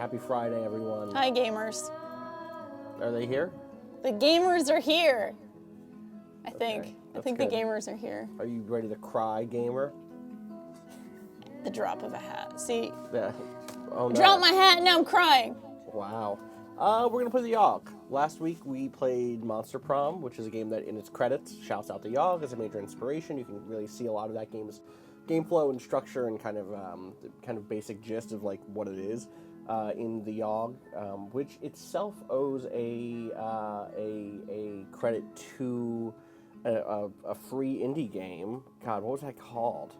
Happy Friday, everyone. Hi, gamers. Are they here? The gamers are here. I think. Okay, I think good. the gamers are here. Are you ready to cry, gamer? The drop of a hat. See? Yeah. Oh no. Drop my hat and now I'm crying. Wow. We're going to play the Yawgh. Last week we played Monster Prom, which is a game that in its credits shouts out the Yawgh as a major inspiration. You can really see a lot of that game's game flow and structure and kind of basic gist of like what it is in the Yawgh, which itself owes a credit to a free indie game. God, what was that called?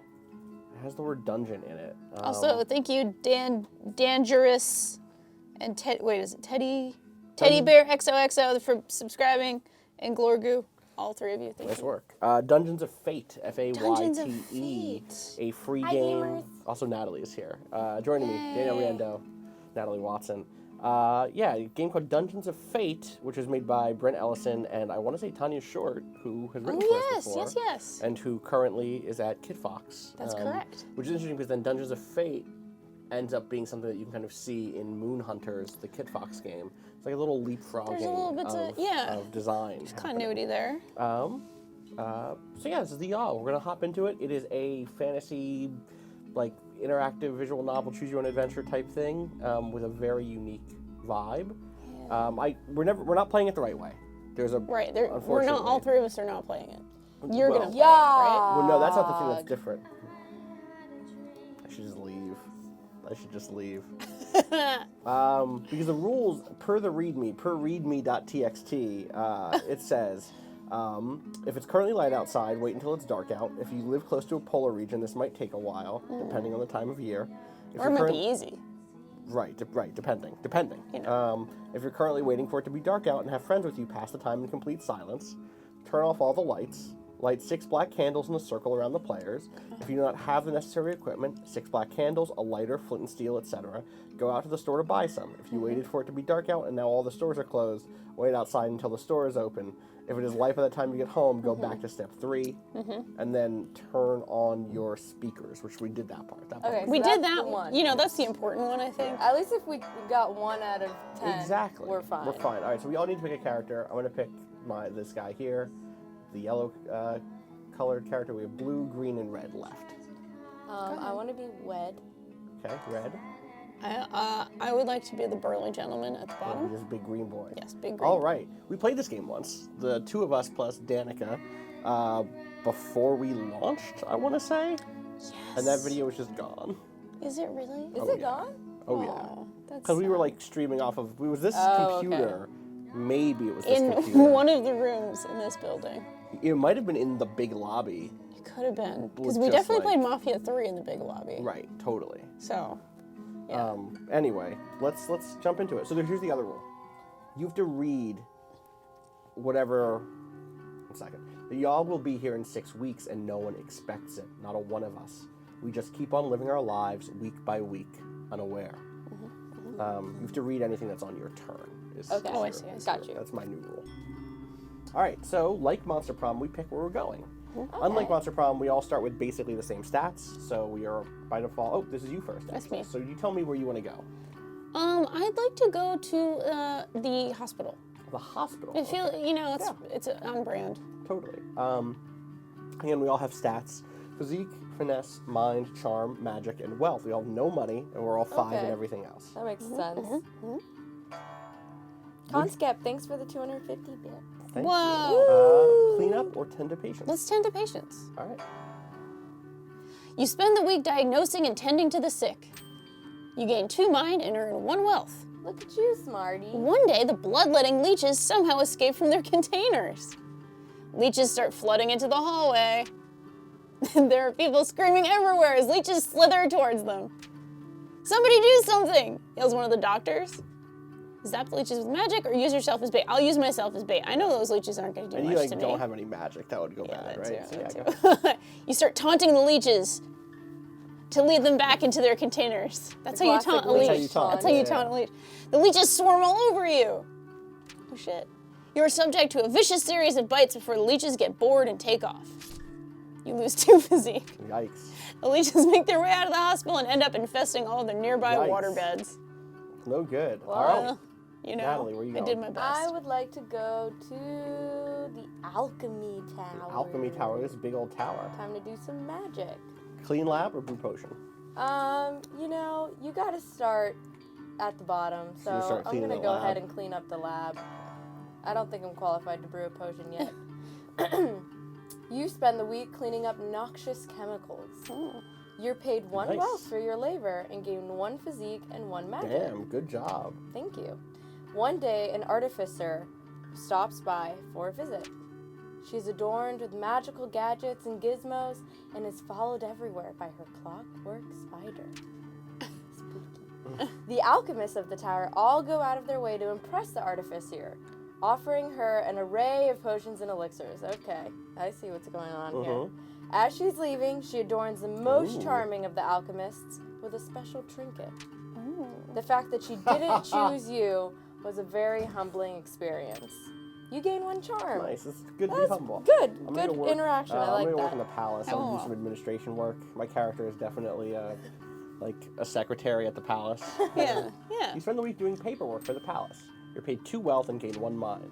It has the word dungeon in it. Also, thank you, Dangerous and Teddy Bear XOXO for subscribing, and Glorgoo, all three of you. Thank Nice you. work. Dungeons of Fate, F-A-Y-T-E, Dungeons of Fate. a free Hi, game. gamers. Also, Natalie is here. Joining me, Danielle Yay. Rando, Natalie Watson. A game called Dungeons of Fate, which was made by Brent Ellison and I want to say Tanya Short, who has written for us before. Yes. And who currently is at Kid Fox. That's correct. Which is interesting because then Dungeons of Fate ends up being something that you can kind of see in Moon Hunters, the Kid Fox game. It's like a little leapfrogging There's a little bit of design. There's continuity there. So yeah, this is the Yawgh. We're gonna hop into it. It is a fantasy, like interactive visual novel, choose your own adventure type thing, with a very unique vibe. Yeah. We're not playing it the right way. There's a Right, we're not. unfortunately- All three of us are not playing it. You're Well, gonna play Yeah. Well, no, that's not the thing that's different. I should just leave. Because the rules, per readme.txt, it says, if it's currently light outside, wait until it's dark out. If you live close to a polar region, this might take a while, depending on the time of year. If Or it you're might be easy. Right, depending. You know. If you're currently waiting for it to be dark out and have friends with you, pass the time in complete silence. Turn off all the lights. Light 6 black candles in a circle around the players. If you do not have the necessary equipment, 6 black candles, a lighter, flint and steel, etc., go out to the store to buy some. If you waited for it to be dark out and now all the stores are closed, wait outside until the store is open. If it is light by the time you get home, go back to step 3, and then turn on your speakers, which we did that part. Okay. We So did that's that the one. one. That's the important one, I think. At least if we got 1 out of 10, Exactly. we're fine. We're fine. All right, so we all need to pick a character. I'm going to pick this guy here, the yellow colored character. We have blue, green, and red left. I want to be wed. Okay, red. I would like to be the burly gentleman at the bottom. This big green boy. Yes, big green. All right. We played this game once. The two of us plus Danica, before we launched, I want to say. Yes. And that video was just gone. Is it really? Is it gone? Oh, yeah. Aw, that's Because we were sad. like streaming off of, it was this Oh, computer. Maybe it was this in computer. one of the rooms in this building. It might have been in the big lobby. It could have been. Was Because we just definitely like- played Mafia 3 in the big lobby. Right, totally. So, yeah. Anyway, let's jump into it. So here's the other rule. You have to read whatever. 1 second. The Yawgh will be here in 6 weeks, and no one expects it. Not a one of us. We just keep on living our lives week by week, unaware. You have to read anything that's on your turn. Okay. Oh, I see, I see. Got you. That's my new rule. All right. So, like Monster Prom, we pick where we're going. Okay. Unlike Monster Prom, we all start with basically the same stats, so we are by default. Oh, this is you first. That's actually. me. So you tell me where you want to go. I'd like to go to the hospital. The hospital. I feel, Yeah. it's on brand. Totally. Again, we all have stats: physique, finesse, mind, charm, magic, and wealth. We all have no money, and we're all 5 in Okay. everything else. That makes sense. Conscap, thanks for the 250 bit. Thank Whoa. you. Clean up or tend to patients. Let's tend to patients. All right. You spend the week diagnosing and tending to the sick. You gain 2 mind and earn 1 wealth. Look at you, smarty. One day, the bloodletting leeches somehow escape from their containers. Leeches start flooding into the hallway. There are people screaming everywhere as leeches slither towards them. Somebody do something, yells one of the doctors. Zap the leeches with magic or use yourself as bait. I'll use myself as bait. I know those leeches aren't going to do And much you like to me. don't have any magic. That would go bad, that right? too, So, that too. You start taunting the leeches to lead them back into their containers. That's how you classic taunt a leech leech. taunt, That's how you yeah. taunt a leech. The leeches swarm all over you. Oh shit. You are subject to a vicious series of bites before the leeches get bored and take off. You lose 2 physique. Yikes. The leeches make their way out of the hospital and end up infesting all of the nearby Yikes. waterbeds. No good. Well, All right. Well, you know, Natalie, where you I going? did my best. I would like to go to the Alchemy Tower. Alchemy Tower. This big old tower. Time to do some magic. Clean lab or brew potion? You know, you gotta start at the bottom, So you so start I'm cleaning gonna the go lab. ahead and clean up the lab. I don't think I'm qualified to brew a potion yet. You spend the week cleaning up noxious chemicals. Oh. You're paid 1 Nice. wealth for your labor and gain 1 physique and 1 magic. Damn, good job. Thank you. One day, an artificer stops by for a visit. She's adorned with magical gadgets and gizmos and is followed everywhere by her clockwork spider. Spooky. The alchemists of the tower all go out of their way to impress the artificer, offering her an array of potions and elixirs. Okay, I see what's going on here. As she's leaving, she adorns the most Ooh. charming of the alchemists with a special trinket. Ooh. The fact that she didn't choose you was a very humbling experience. You gain 1 charm. Nice. It's good to be That's humble. good. I'm gonna Good go work- interaction. I I'm like gonna that. work in the palace. I'm gonna do Oh. some administration work. My character is definitely like a secretary at the palace. Yeah, yeah. You spend the week doing paperwork for the palace. You're paid 2 wealth and gain 1 mind.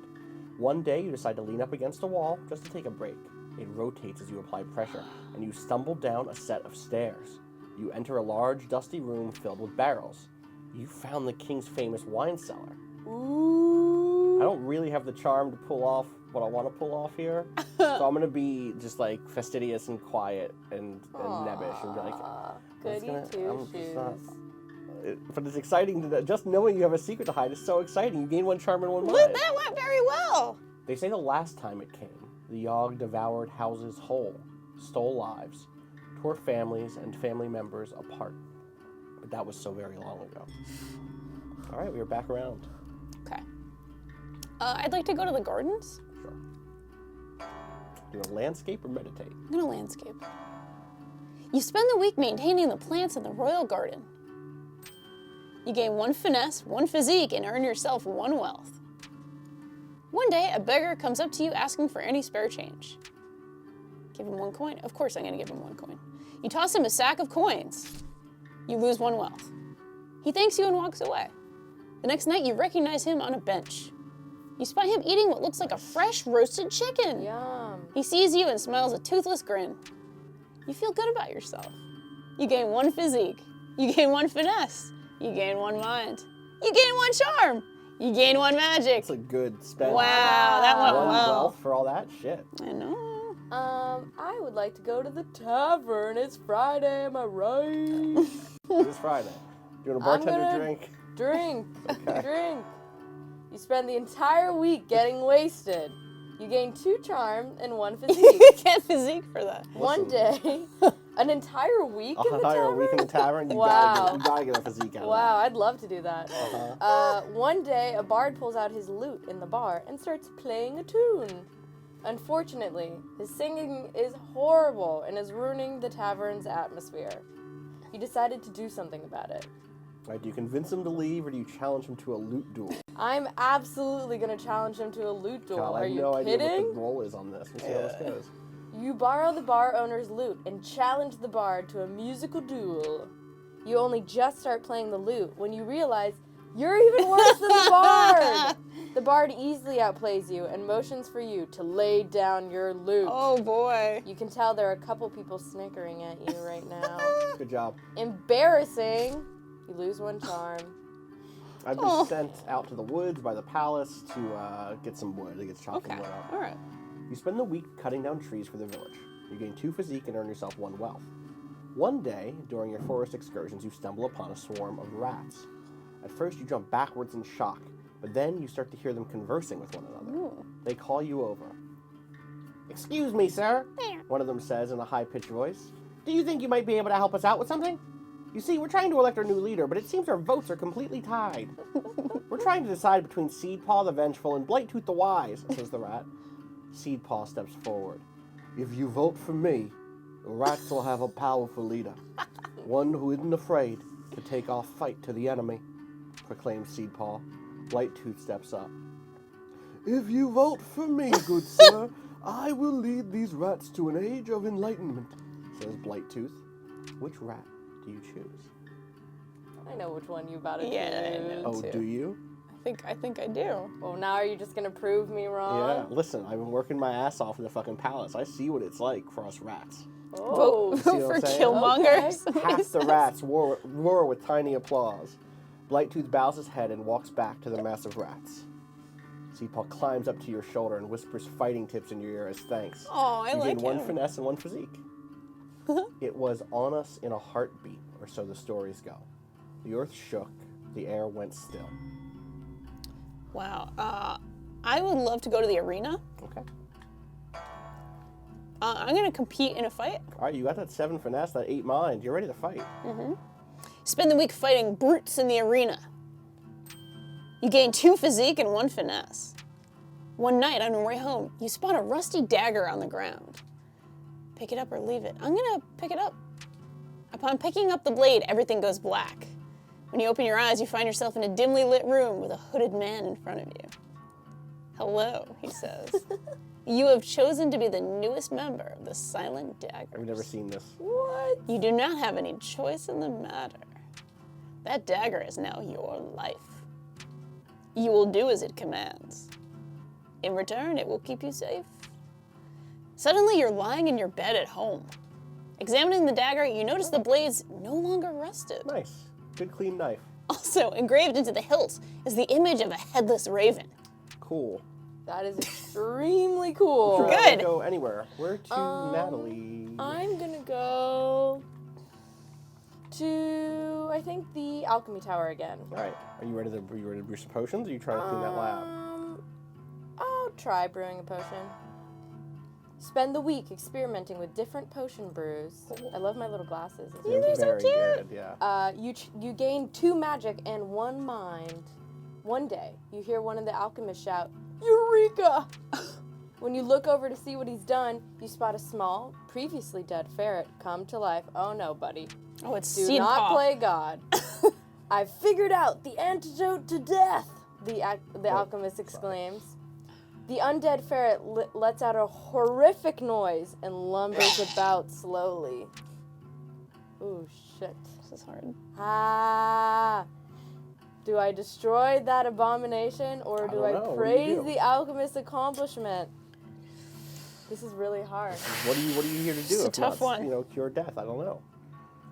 One day you decide to lean up against a wall just to take a break. It rotates as you apply pressure, and you stumble down a set of stairs. You enter a large, dusty room filled with barrels. You found the king's famous wine cellar. Ooh. I don't really have the charm to pull off what I want to pull off here, so I'm gonna be just like fastidious and quiet and nebbish and be like, Aw, "That's goody gonna- two I'm just not- shoes. but it's exciting to just knowing you have a secret to hide is so exciting. You gain 1 charm and 1 Well, mind. that went very well. They say the last time it came, the Yawgh devoured houses whole, stole lives, tore families and family members apart. But that was so very long ago. All right, we are back around. Okay. I'd like to go to the gardens. Sure. Do a landscape or meditate? I'm gonna landscape. You spend the week maintaining the plants in the royal garden. You gain 1 finesse, 1 physique, and earn yourself 1 wealth. One day, a beggar comes up to you asking for any spare change. Give him 1 coin. Of course I'm gonna give him 1 coin. You toss him a sack of coins. You lose 1 wealth. He thanks you and walks away. The next night, you recognize him on a bench. You spot him eating what looks like a fresh roasted chicken. Yum. He sees you and smiles a toothless grin. You feel good about yourself. You gain 1 physique. You gain 1 finesse. You gain 1 mind. You gain 1 charm. You gain 1 magic. That's a good spend. Wow, that went 1 well. wealth for all that shit. I know. I would like to go to the tavern. It's Friday, am I right? This Friday. You want a bartender gonna- drink? Drink. Okay. Drink. You spend the entire week getting wasted. You gain 2 charm and 1 You physique. get physique for that. One day, an entire week in A the entire tavern? week in the tavern? You Wow. gotta get a physique out Wow, of I'd love to do that. Uh-huh. One day, a bard pulls out his lute in the bar and starts playing a tune. Unfortunately, his singing is horrible and is ruining the tavern's atmosphere. You decided to do something about it. Right, do you convince him to leave or do you challenge him to a loot duel? I'm absolutely gonna challenge him to a lute duel. God, I Are have you no idea kidding? what the role is on this. We'll see how this goes. You borrow the bar owner's lute and challenge the bard to a musical duel. You only just start playing the lute when you realize you're even worse than the bard! The bard easily outplays you and motions for you to lay down your lute. Oh boy. You can tell there are a couple people snickering at you right now. Good job. Embarrassing! You lose 1 charm. I've been sent out to the woods by the palace to get some wood. I get chopped Okay. some wood up. All right. You spend the week cutting down trees for the village. You gain 2 physique and earn yourself 1 wealth. One day, during your forest excursions, you stumble upon a swarm of rats. At first, you jump backwards in shock, but then you start to hear them conversing with one another. Ooh. They call you over. "Excuse me, sir," one of them says in a high-pitched voice. "Do you think you might be able to help us out with something? You see, we're trying to elect our new leader, but it seems our votes are completely tied. We're trying to decide between Seedpaw the Vengeful and Blightooth the Wise," says the rat. Seedpaw steps forward. "If you vote for me, the rats will have a powerful leader. One who isn't afraid to take our fight to the enemy," proclaims Seedpaw. Blightooth steps up. "If you vote for me, good sir, I will lead these rats to an age of enlightenment," says Blightooth. Which rat do you choose? I know which one you about to choose. Yeah, I know. Oh, too. do you? I think I do. Well, now are you just gonna prove me wrong? Yeah. Listen, I've been working my ass off in the fucking palace. I see what it's like for us rats. Oh. see what For I'm saying? Killmonger. Half the rats roar with tiny applause. Blightooth bows his head and walks back to the mass of rats. Seapaw climbs up to your shoulder and whispers fighting tips in your ear as thanks. Oh, I You like gain one him. finesse and one physique. It was on us in a heartbeat, or so the stories go. The earth shook, the air went still. Wow. I would love to go to the arena. Okay. I'm gonna compete in a fight. All right, you got that 7 finesse, that 8 mind. You're ready to fight. Spend the week fighting brutes in the arena. You gain 2 physique and 1 finesse. One night on your way home, you spot a rusty dagger on the ground. Pick it up or leave it. I'm gonna pick it up. Upon picking up the blade, everything goes black. When you open your eyes, you find yourself in a dimly lit room with a hooded man in front of you. Hello, he says. You have chosen to be the newest member of the Silent Dagger. I've never seen this. What? You do not have any choice in the matter. That dagger is now your life. You will do as it commands. In return, it will keep you safe. Suddenly, you're lying in your bed at home. Examining the dagger, you notice the blade's no longer rusted. Nice. Good clean knife. Also, engraved into the hilt is the image of a headless raven. Cool. That is extremely cool. Sure, Good. I'll go anywhere. Where to, Natalie? I'm gonna go to, I think, the alchemy tower again. All right. Are you ready to brew some potions? Or are you trying to clean that lab? I'll try brewing a potion. Spend the week experimenting with different potion brews. I love my little glasses. It's They're really very good. Yeah. you gain 2 magic and 1 mind. One day, you hear one of the alchemists shout, "Eureka!" When you look over to see what he's done, you spot a small, previously dead ferret come to life. Oh no, buddy. Oh, it's Do Seed not Paw. play God. I've figured out the antidote to death, the alchemist exclaims. The undead ferret lets out a horrific noise and lumbers about slowly. Ooh, shit. This is hard. Ah. Do I destroy that abomination or do don't I know. What do you praise do? the alchemist's accomplishment? This is really hard. What are you here to do? It's a if tough not, one. Cure death. I don't know.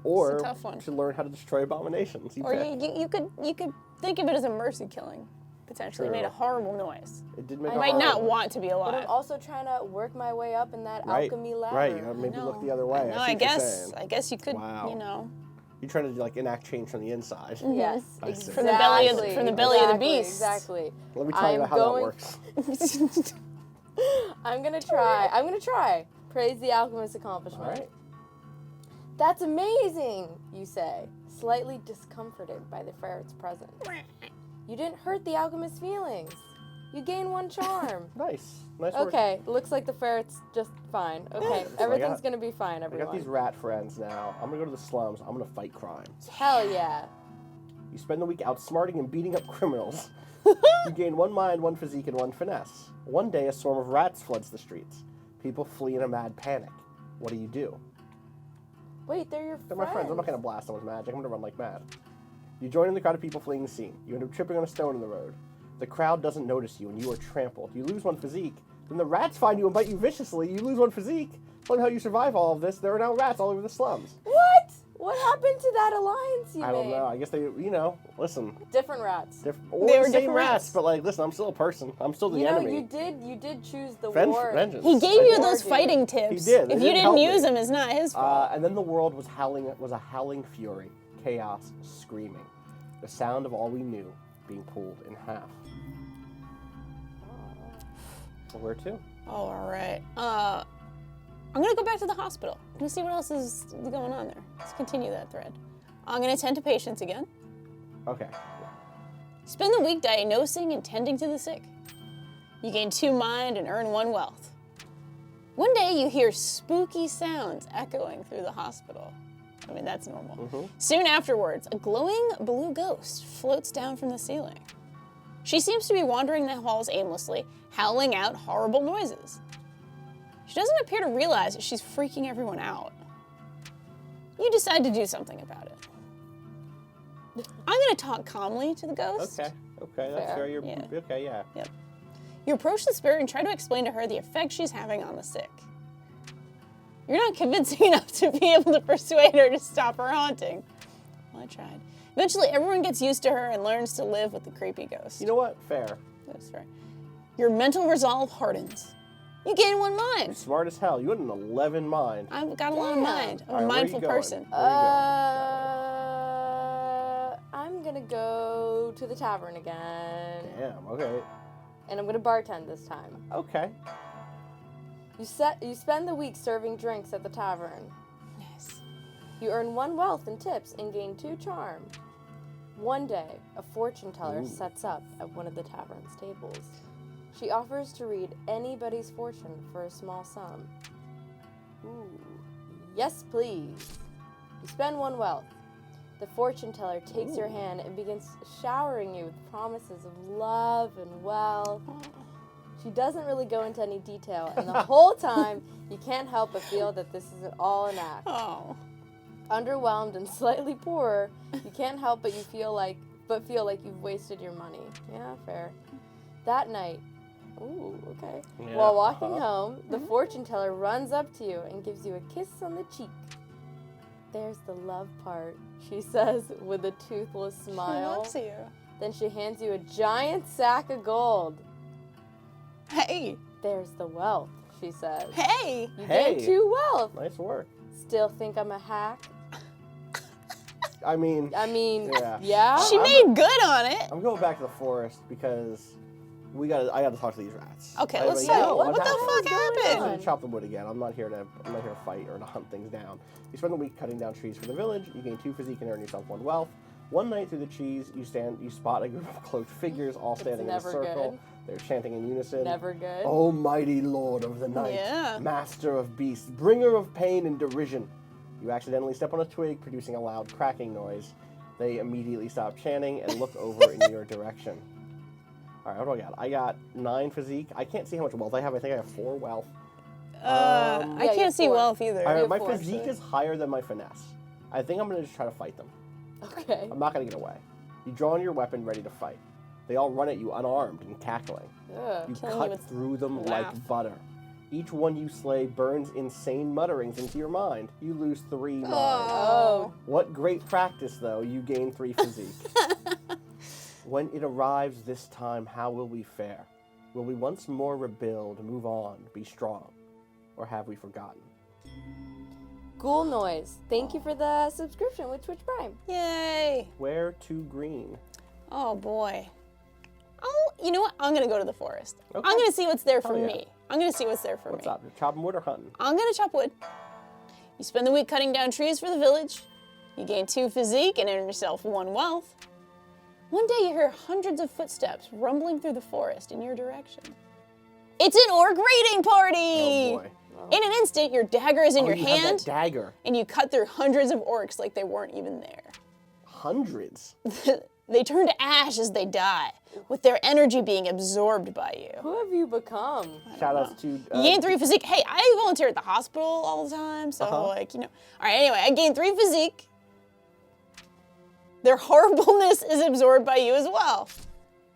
Or tough one. to learn how to destroy abominations. Or pick. you could think of it as a mercy killing. Potentially True. made a horrible noise. It did make I a might not horrible- want to be But alive. I'm also trying to work my way up in that Right. alchemy ladder. Right. You gotta maybe No. look the other way. No, see I what you're guess saying. you could, Wow. you know, You're trying to enact change from the inside. Yes, I see. exactly. From the belly of the beast. Exactly. Let me tell you I'm how that going- works. I'm gonna try. Praise the alchemist's accomplishment. All right. That's amazing, you say, slightly discomforted by the ferret's presence. You didn't hurt the alchemist's feelings. You gain 1 charm. Nice. Nice work. Okay, looks like the ferret's just fine. Okay, So I everything's got- gonna be fine, I everyone. got these rat friends now. I'm gonna go to the slums. I'm gonna fight crime. Hell yeah. You spend the week outsmarting and beating up criminals. You gain 1 mind, 1 physique, and 1 finesse. One day, a swarm of rats floods the streets. People flee in a mad panic. What do? Wait, they're your They're my friends. I'm not gonna blast them with magic. I'm gonna run like mad. You join in the crowd of people fleeing the scene. You end up tripping on a stone in the road. The crowd doesn't notice you, and you are trampled. You lose 1 physique. Then the rats find you and bite you viciously. You lose 1 physique. Somehow you survive all of this. There are now rats all over the slums. What? What happened to that alliance you I don't made? know. I guess they, listen. Different rats. Or They the were same different rats, rats. but listen, I'm still a person. I'm still the You know, enemy. you did choose the Vengeance. war. Vengeance. He gave I you did. those fighting tips. He did. They If you didn't help didn't use me. them, it's not his fault. And then the world was a howling fury, chaos, screaming. The sound of all we knew being pulled in half. Well, where to? Oh, all right. I'm gonna go back to the hospital. I'm gonna see what else is going on there. Let's continue that thread. I'm gonna tend to patients again. Okay. Spend the week diagnosing and tending to the sick. You gain 2 mind and earn 1 wealth. One day you hear spooky sounds echoing through the hospital. I mean, that's normal. Soon afterwards, a glowing blue ghost floats down from the ceiling. She seems to be wandering the halls aimlessly, howling out horrible noises. She doesn't appear to realize that she's freaking everyone out. You decide to do something about it. I'm going to talk calmly to the ghost. Okay, that's Fair. fair. Yeah. Okay, yeah. Yep. You approach the spirit and try to explain to her the effect she's having on the sick. You're not convincing enough to be able to persuade her to stop her haunting. Well, I tried. Eventually, everyone gets used to her and learns to live with the creepy ghost. You know what? Fair. That's fair. Your mental resolve hardens. You gain 1 mind. Smart as hell. You had an 11 mind. I've got a lot of mind. I'm All right, a where are you mindful going? person. Where are I'm gonna go to the tavern again. you going? Damn. Okay. And I'm gonna bartend this time. Okay. You spend the week serving drinks at the tavern. Yes. You earn 1 wealth in tips and gain 2 charm. One day, a fortune teller sets up at one of the tavern's tables. She offers to read anybody's fortune for a small sum. Ooh. Yes, please. You spend 1 wealth. The fortune teller takes your hand and begins showering you with promises of love and wealth. She doesn't really go into any detail, and the whole time, you can't help but feel that this is all an act. Oh. Underwhelmed and slightly poorer, you can't help but feel like you've wasted your money. Yeah, fair. That night, okay. Yeah, While walking home, the fortune teller runs up to you and gives you a kiss on the cheek. There's the love part, she says with a toothless smile. She loves you. Then she hands you a giant sack of gold. Hey. There's the wealth, she says. Hey. You Hey. gain 2 wealth. Nice work. Still think I'm a hack? I mean, Yeah. She made good on it. I'm going back to the forest because I got to talk to these rats. Okay, Like, let's yo, go. What the happened? fuck happened? I'm gonna chop the wood again. I'm not here to fight or to hunt things down. You spend the week cutting down trees for the village. You gain 2 physique and earn yourself 1 wealth. One night through the trees, you spot a group of cloaked figures all standing in a never circle. good. They're chanting in unison. Never good. Oh, mighty lord of the night, Yeah. master of beasts, bringer of pain and derision. You accidentally step on a twig, producing a loud cracking noise. They immediately stop chanting and look over in your direction. All right, what do I got? I got 9 physique. I can't see how much wealth I have. I think I have 4 wealth. I Yeah, you can't have see 4. wealth either. All right, have my 4, physique actually. is higher than my finesse. I think I'm going to just try to fight them. Okay. I'm not going to get away. You draw on your weapon, ready to fight. They all run at you unarmed and cackling. Ugh. You Killing you cut with through them laugh. like butter. Each one you slay burns insane mutterings into your mind. You lose 3 mind. Oh. What great practice, though. You gain 3 physique. When it arrives this time, how will we fare? Will we once more rebuild, move on, be strong? Or have we forgotten? Ghoul Noise. Thank you for the subscription with Twitch Prime. Yay. Where to green? Oh boy. Oh, you know what? I'm gonna go to the forest. Okay. I'm gonna see what's there for Hell yeah. me. I'm gonna see what's there for What's me. up? You're chopping wood or hunting? I'm gonna chop wood. You spend the week cutting down trees for the village. You gain 2 physique and earn yourself 1 wealth. One day you hear hundreds of footsteps rumbling through the forest in your direction. It's an orc raiding party! Oh boy. In an instant, your dagger is in your you have hand, that dagger. and you cut through hundreds of orcs like they weren't even there. Hundreds. They turn to ash as they die, with their energy being absorbed by you. Who have you become? Shout outs to. You gain 3 physique. Hey, I volunteer at the hospital all the time, so All right, anyway, I gain 3 physique. Their horribleness is absorbed by you as well.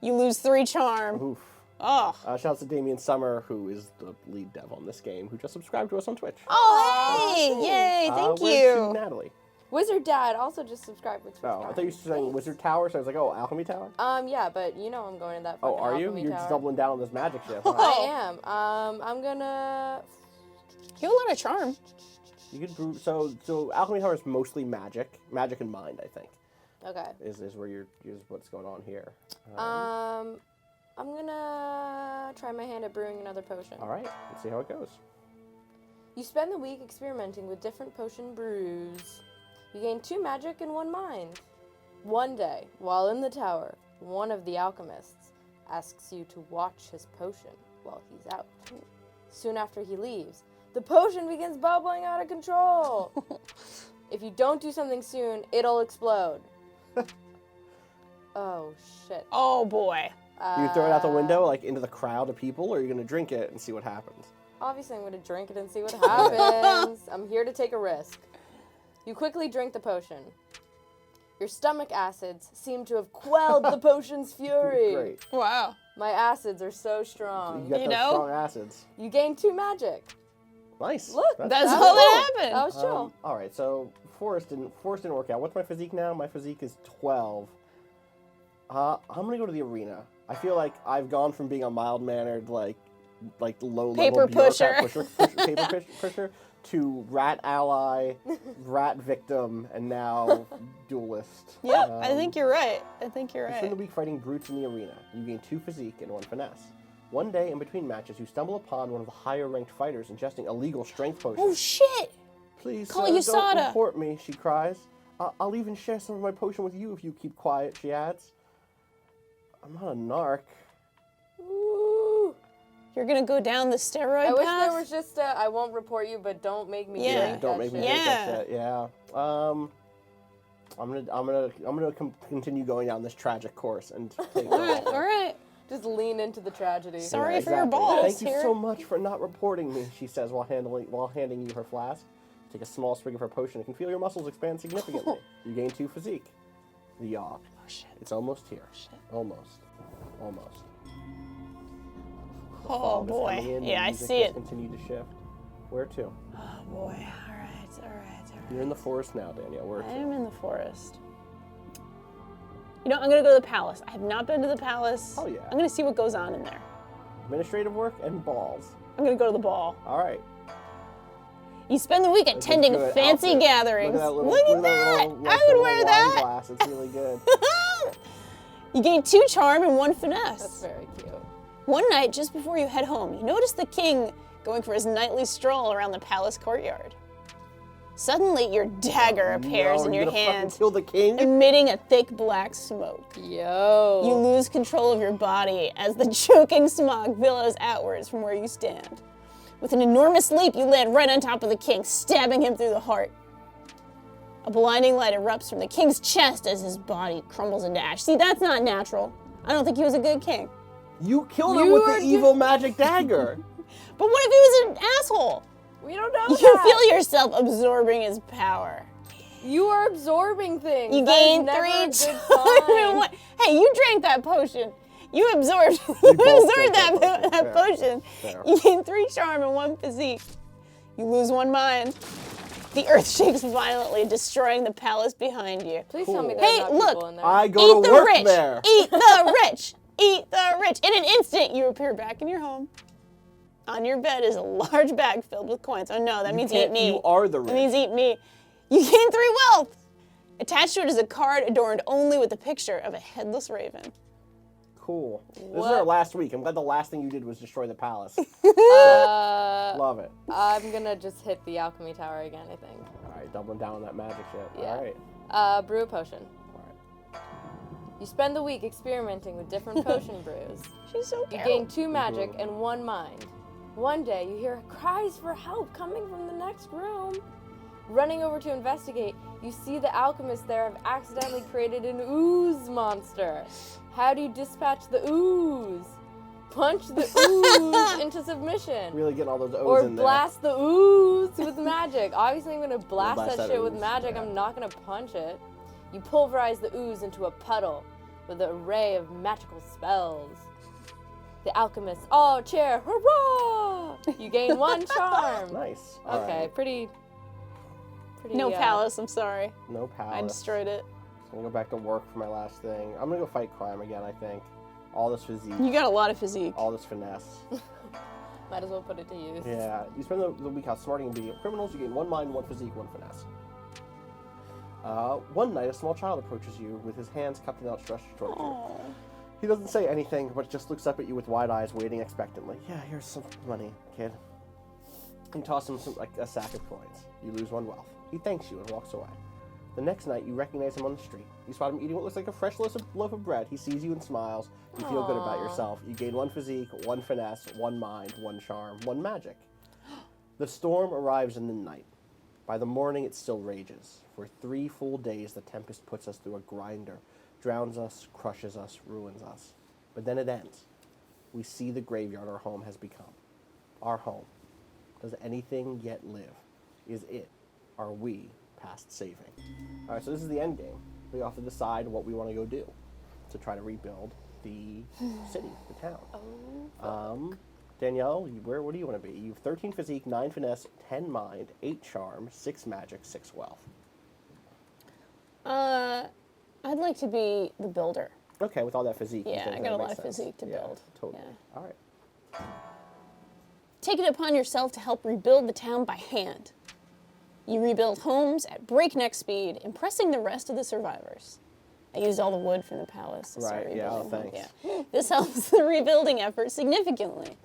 You lose 3 charm. Oof. Oh. Shout out to Damian Summer, who is the lead dev on this game, who just subscribed to us on Twitch. Oh, hey! Yay, thank Where's you. Natalie? Wizard Dad also just subscribed with Twitch Oh, I Prime. thought you were saying Wizard Tower, so I was like, oh, Alchemy Tower? Yeah, but you know I'm going to that Oh, fucking are you? Alchemy You're Tower. just doubling down on this magic shit. Huh? I am. I'm gonna... You have a lot of charm. You could brew, so Alchemy Tower is mostly magic and mind, I think. Okay. Is what's going on here. I'm gonna try my hand at brewing another potion. All right, let's see how it goes. You spend the week experimenting with different potion brews. You gain 2 magic and 1 mind. One day, while in the tower, one of the alchemists asks you to watch his potion while he's out. Soon after he leaves, the potion begins bubbling out of control. If you don't do something soon, it'll explode. Oh, shit. Oh, boy. You throw it out the window, like into the crowd of people, or are you gonna drink it and see what happens? Obviously, I'm going to drink it and see what happens. I'm here to take a risk. You quickly drink the potion. Your stomach acids seem to have quelled the potion's fury. Great. Wow. My acids are so You strong. got You those know? strong acids. You gain 2 magic. Nice. Look, That's That all was that cool. happened. That was chill. All right, so Forest didn't work out. What's my physique now? My physique is 12. I'm gonna go to the arena. I feel like I've gone from being a mild-mannered, like low-level Paper bureaucrat pusher. paper pusher, to rat ally, rat victim, and now duelist. Yeah, I think you're right. I think you're You spend the right. week fighting brutes in the arena. You gain 2 physique and 1 finesse. One day, in between matches, you stumble upon one of the higher-ranked fighters ingesting illegal strength potions. Oh shit! Please, Call sir, don't USADA. report me, she cries. I'll even share some of my potion with you if you keep quiet, she adds. I'm not a narc. Ooh. You're gonna go down the steroid I wish path? there was just a, I won't report you, but don't make me Yeah. drink Don't that make me shit. drink Yeah. that shit. Yeah. I'm gonna continue going down this tragic course and take All right, all right. Just lean into the tragedy. Sorry Yeah, for your exactly. balls. Thank you Here. so much for not reporting me, she says while handing you her flask. Take a small swig of her potion. You can feel your muscles expand significantly. You gain 2 physique. The Yawgh. Oh shit. It's almost here. Shit. Almost. Oh Fog is boy. coming in, the Yeah, I music see has it. continued to shift. Where to? Oh boy. All right, all right. You're in the forest now, Danielle. Where I to? am in the forest. You know, I'm gonna go to the palace. I have not been to the palace. Oh, yeah. I'm gonna see what goes on in there. Administrative work and balls. I'm gonna go to the ball. All right. You spend the week attending Good fancy outfit. gatherings. Look at that. Little, Look at that that! little, I would little wear wine that. Glass. It's really good. You gain 2 charm and 1 finesse. That's very cute. One night, just before you head home, you notice the king going for his nightly stroll around the palace courtyard. Suddenly, your dagger appears No, in you're your gonna fucking hand, kill the king? emitting a thick black smoke. Yo. You lose control of your body as the choking smog billows outwards from where you stand. With an enormous leap, you land right on top of the king, stabbing him through the heart. A blinding light erupts from the king's chest as his body crumbles into ash. See, that's not natural. I don't think he was a good king. You killed him You with are the evil magic dagger. But what if he was an asshole? We don't know You that. feel yourself absorbing his power. You are absorbing things. You That is gain never 3 a good charm. sign. Hey, you drank that potion. You absorbed, We both drank that that potion. Fair. You gain 3 charm and 1 physique. You lose 1 mind. The earth shakes violently, destroying the palace behind you. Please tell me Cool. there's Hey, not look, people in there. I go Eat to the work rich. there. Eat the rich. Eat the rich. In an instant, you appear back in your home. On your bed is a large bag filled with coins. Oh no, that means eat can't- me. you are the That means rich. eat me. You gain 3 wealth. Attached to it is a card adorned only with a picture of a headless raven. Cool. This is What? our last week. I'm glad the last thing you did was destroy the palace. Love it. I'm gonna just hit the alchemy tower again, I think. All right, doubling down on that magic shit. Yeah. All right. Brew a potion. All right. You spend the week experimenting with different potion brews. She's so You cute. gain 2 magic and 1 mind. One day, you hear cries for help coming from the next room. Running over to investigate, you see the alchemists there have accidentally created an ooze monster. How do you dispatch the ooze? Punch the ooze into submission. Really getting all those O's Or in there. blast the ooze with magic. Obviously, I'm gonna blast blast that that shit with ooze, magic. yeah. I'm not gonna punch it. You pulverize the ooze into a puddle with an array of magical spells. The alchemists all cheer, hurrah! You gain 1 charm. Nice. All Okay, right. pretty. No palace, I'm sorry. No palace. I destroyed it. I'm gonna go back to work for my last thing. I'm gonna go fight crime again, I think. All this physique, You got a lot of physique. all this finesse. Might as well put it to use. Yeah, you spend the week outsmarting and beating up criminals. You gain 1 mind, 1 physique, 1 finesse. One night, a small child approaches you with his hands cupped and outstretched towards you. Aw. He doesn't say anything, but just looks up at you with wide eyes, waiting expectantly. Yeah, here's some money, kid. You toss him a sack of coins. You lose 1 wealth. He thanks you and walks away. The next night, you recognize him on the street. You spot him eating what looks like a fresh loaf of bread. He sees you and smiles. You feel good about Aw. yourself. You gain 1 physique, 1 finesse, 1 mind, 1 charm, 1 magic. The storm arrives in the night. By the morning, it still rages. For 3 full days, the tempest puts us through a grinder, drowns us, crushes us, ruins us. But then it ends. We see the graveyard our home has become. Our home. Does anything yet live? Is it? Are we past saving? All right, so this is the end game. we have to decide what we want to go do to try to rebuild the city, the town. Danielle, what do you want to be? You have 13 physique, 9 finesse, 10 mind, 8 charm, 6 magic, 6 wealth. I'd like to be the builder. Okay, with all that physique. Yeah, I that got a makes lot of sense. physique to build. Totally. Yeah. All right. Take it upon yourself to help rebuild the town by hand. You rebuild homes at breakneck speed, impressing the rest of the survivors. I used all the wood from the palace to start Right, yeah, oh, rebuilding. thanks. Yeah. This helps the rebuilding effort significantly.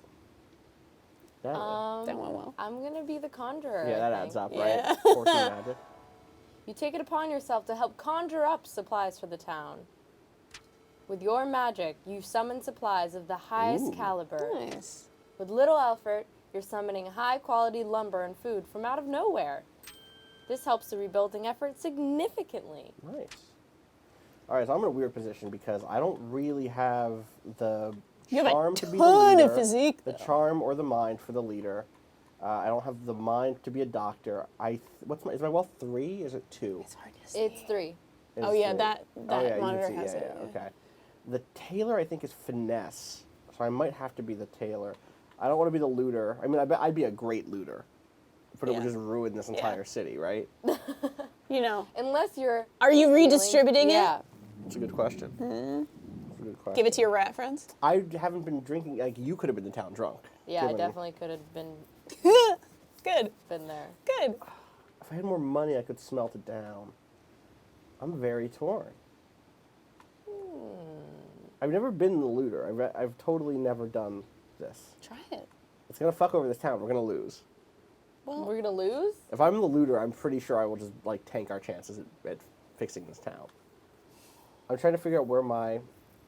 That That went well. I'm gonna be the conjurer. yeah, that I adds think. up, Yeah. right? 14 magic. You take it upon yourself to help conjure up supplies for the town. With your magic, you summon supplies of the highest Ooh. caliber. Nice. With little effort, you're summoning high-quality lumber and food from out of nowhere. This helps the rebuilding effort significantly. Nice. All right, so I'm in a weird position because I don't really have the You have a charm to be the ton leader, of physique, the though. charm or the mind for the leader. I don't have the mind to be a doctor. Is my wealth 3? Is it 2? It's hard to see. It's 3. It Oh is yeah, 3. that Oh, yeah, you can monitor see, has yeah, it. yeah, okay. The tailor, I think, is finesse, so I might have to be the tailor. I don't want to be the looter. I mean, I bet I'd be a great looter, but it would Yeah. just ruin this entire city, right? You know, Unless you're... are you stealing- redistributing Yeah. That's a good question. That's a good question. Give it to your rat friends. I haven't been drinking. Like, you could have been in town drunk. Yeah, I given- definitely could have been Good. there. Good. If I had more money, I could smelt it down. I'm very torn. I've never been the looter. I've totally never done this. Try it. It's gonna fuck over this town. We're gonna lose. Well, We're gonna lose? If I'm the looter, I'm pretty sure I will just like tank our chances at fixing this town. I'm trying to figure out where my,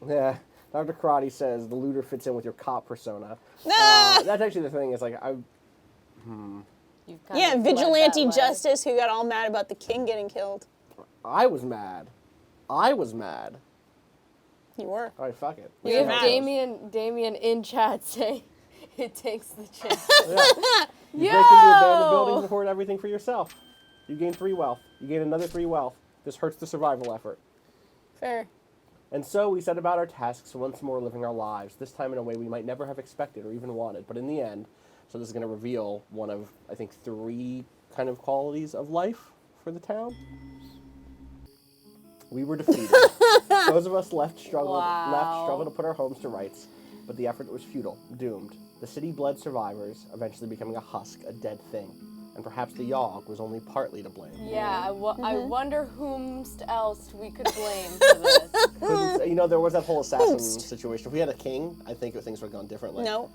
Dr. Karate says the looter fits in with your cop persona. That's actually the thing. Is like You've kind yeah, of led vigilante that way. justice who got all mad about the king getting killed. I was mad. You were. All right, fuck it. We You're have mad. Damien in chat say it takes the chance. You break into abandoned buildings and hoard everything for yourself. You gain 3 wealth. You gain another 3 wealth. This hurts the survival effort. Fair. And so we set about our tasks, once more living our lives, this time in a way we might never have expected or even wanted. But in the end, so this is going to reveal one of, I think, 3 kind of qualities of life for the town. We were defeated. Those of us left struggled to put our homes to rights, but the effort was futile, doomed. The city bled survivors, eventually becoming a husk, a dead thing. And perhaps the Yawgh was only partly to blame. Yeah, I wonder whomst else we could blame for this. You know, there was that whole assassin situation. If we had a king, I think things would have gone differently. No.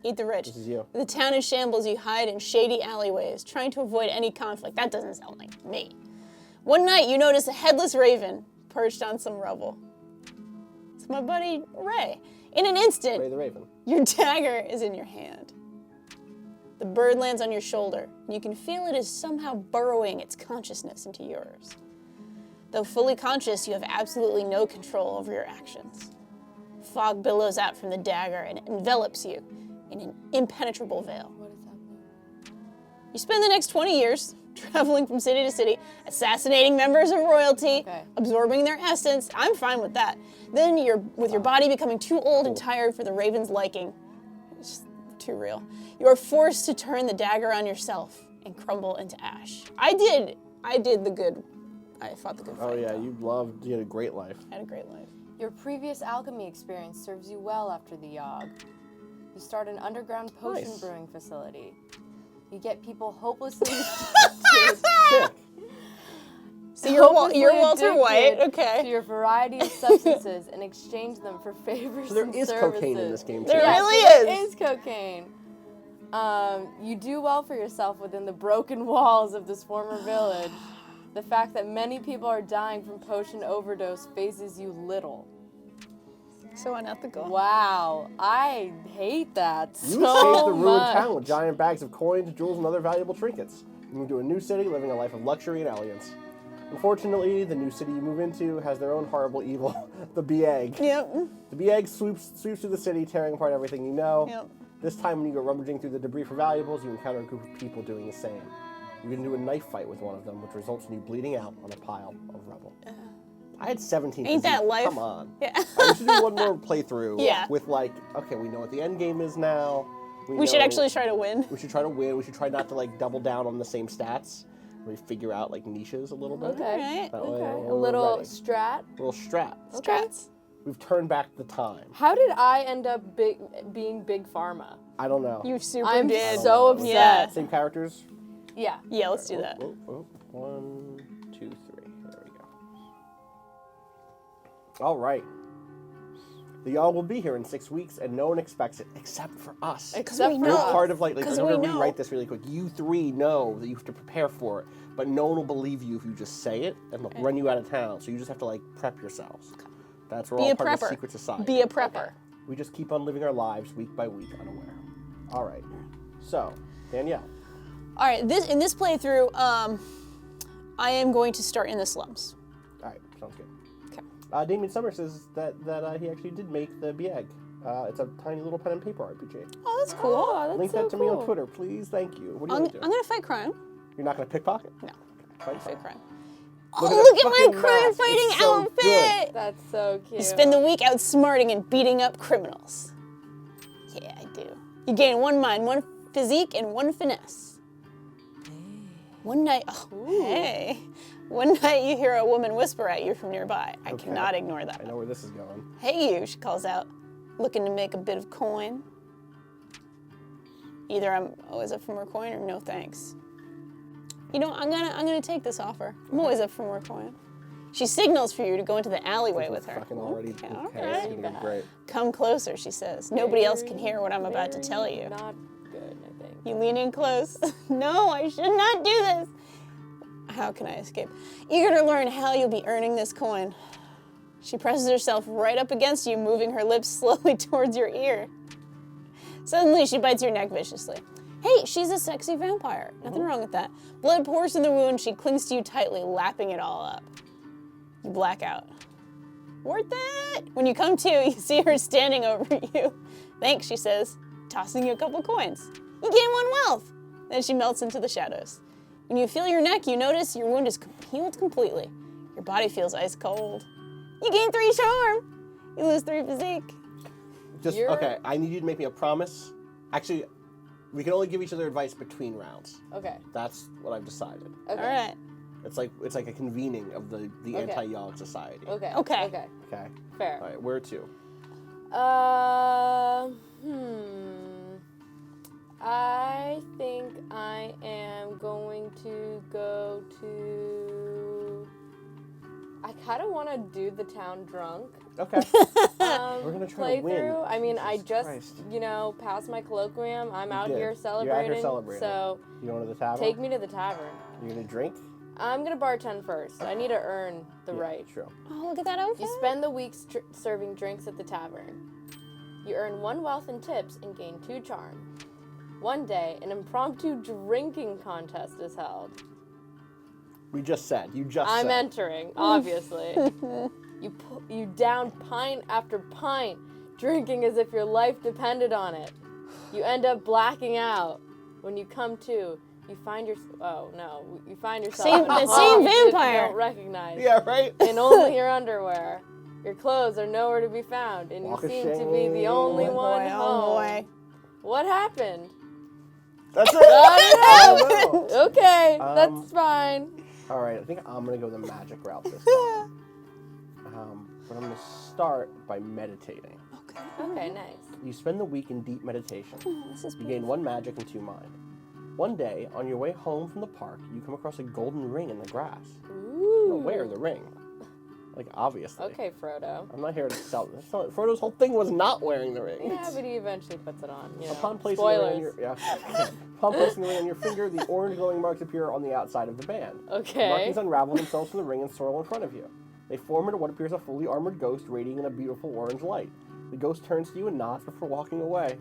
Eat the rich. This is you. The town in shambles, you hide in shady alleyways, trying to avoid any conflict. That doesn't sound like me. One night, you notice a headless raven perched on some rubble. It's my buddy Ray. In an instant, Ray the Raven. your dagger is in your hand. The bird lands on your shoulder, and you can feel it is somehow burrowing its consciousness into yours. Though fully conscious, you have absolutely no control over your actions. Fog billows out from the dagger and envelops you in an impenetrable veil. What is happening? You spend the next 20 years traveling from city to city, assassinating members of royalty, absorbing their essence. I'm fine with that. Then your body becoming too old and tired for the raven's liking. It's just too real. You are forced to turn the dagger on yourself and crumble into ash. I did the good. I fought the good fight. Oh yeah, though. you had a great life. I had a great life. Your previous alchemy experience serves you well after the Yawgh. You start an underground potion brewing facility. You get people hopelessly Sick. So you're Walter addicted White, to okay. your variety of substances and exchange them for favors So there and is services. cocaine in this game too. There Yes, really there is. is cocaine. You do well for yourself within the broken walls of this former village. The fact that many people are dying from potion overdose phases you little. So unethical. Wow, I hate that You so escaped the ruined much. town with giant bags of coins, jewels, and other valuable trinkets. You move to a new city, living a life of luxury and elegance. Unfortunately, the new city you move into has their own horrible evil, the Yawgh. Yep. The Yawgh swoops through the city, tearing apart everything you know. Yep. This time, when you go rummaging through the debris for valuables, you encounter a group of people doing the same. You can do a knife fight with one of them, which results in you bleeding out on a pile of rubble. I had 17. Ain't that physique. life? Come on. Yeah. I should do one more playthrough Yeah. with like, okay, we know what the end game is now. We should actually try to win. We should try to win. We should try not to like double down on the same stats. We figure out like niches a little bit. Okay. Right. That way Okay. we're A little ready. strat. A little strat. Strats. We've turned back the time. How did I end up being Big Pharma? I don't know. You super I'm did. so upset. Yeah. Same characters? Yeah. Yeah, let's do that. Oh, 1, 2, 3. There we go. All right. The Yawgh will be here in 6 weeks, and no one expects it except for us. Except we for We're know. us. part of like I'm 'Cause gonna we know. rewrite this really quick. You three know that you have to prepare for it, but no one will believe you if you just say it and they'll run you out of town. So you just have to like prep yourselves. That's we're Be all a part of the prepper. secret society. Be a prepper. We just keep on living our lives week by week, unaware. All right. So, Danielle. All right, in this playthrough, I am going to start in the slums. All right, sounds good. Okay. Damien Summer says that he actually did make the Yawgh. It's a tiny little pen and paper RPG. Oh, that's cool. Oh, that's Link so that to me on cool. Twitter, please. Thank you. What are you I'm gonna do? gonna fight crime. You're not gonna pickpocket? No, Fight fight crime. Look Oh, at look that at my fucking crime mask. fighting It's so outfit! That's so cute. You spend the week outsmarting and beating up criminals. Yeah, I do. You gain 1 mind, 1 physique, and 1 finesse. One night, hey. One night you hear a woman whisper at you from nearby. I Okay. cannot ignore that. I know where this is going. Hey you, she calls out, looking to make a bit of coin. Either I'm always up for more coin or no thanks. You know, I'm gonna take this offer. I'm always up for more coin. She signals for you to go into the alleyway with her. Fucking already. Okay, Okay, all it's right. gonna be great. Come closer, she says. Nobody else can hear what I'm about to tell you. Not good, I think. You lean in close. No, I should not do this. How can I escape? Eager to learn how you'll be earning this coin. She presses herself right up against you, moving her lips slowly towards your ear. Suddenly, she bites your neck viciously. Hey, she's a sexy vampire. Nothing wrong with that. Blood pours from the wound. She clings to you tightly, lapping it all up. You black out. Worth it! When you come to, you see her standing over you. Thanks, she says, tossing you a couple coins. You gain 1 wealth. Then she melts into the shadows. When you feel your neck, you notice your wound is healed completely. Your body feels ice cold. You gain 3 charm. You lose 3 physique. Just You're- okay. I need you to make me a promise. Actually, we can only give each other advice between rounds. Okay. That's what I've decided. Okay. All right. It's like a convening of the Okay. anti-Yawgh society. Okay. Okay. Okay. Okay. Fair. All right. Where to? I think I am going to go to. I kind of want to do the town drunk. Okay. We're gonna try to win. Playthrough. I mean, I Jesus just, Christ. passed my colloquium. I'm out did. here You're out celebrating. here celebrating. So You going to the tavern? take me to the tavern. You gonna drink? I'm gonna bartend first. I need to earn the Yeah, right. True. Oh, look at that outfit. You spend the week serving drinks at the tavern. You earn 1 wealth and tips and gain 2 charm. One day, an impromptu drinking contest is held. We just said. You just I'm said. entering, obviously. You down pint after pint, drinking as if your life depended on it. You end up blacking out. When you come to, you find you find yourself Same- in a the home same that you vampire. don't recognize. Yeah. Right. In only your underwear. Your clothes are nowhere to be found, and Walk you of seem to be the shame. only Oh one boy, home. oh boy. What happened? That's it. I don't know. know. Okay, Um, that's fine. All right. I think I'm gonna go the magic route this time. But I'm gonna start by meditating. Okay. Okay, nice. You spend the week in deep meditation. This is You gain 1 magic and 2 mind. One day, on your way home from the park, you come across a golden ring in the grass. Ooh. You don't wear the ring. Like, obviously. Okay, Frodo. I'm not here to sell this. Frodo's whole thing was not wearing the ring. Yeah, but he eventually puts it on. You know. Upon placing Spoilers. the ring on your, upon placing the ring on your finger, the orange glowing marks appear on the outside of the band. The Okay. markings unravel themselves from the ring and swirl in front of you. They form into what appears a fully armored ghost radiating in a beautiful orange light. The ghost turns to you and nods before walking away.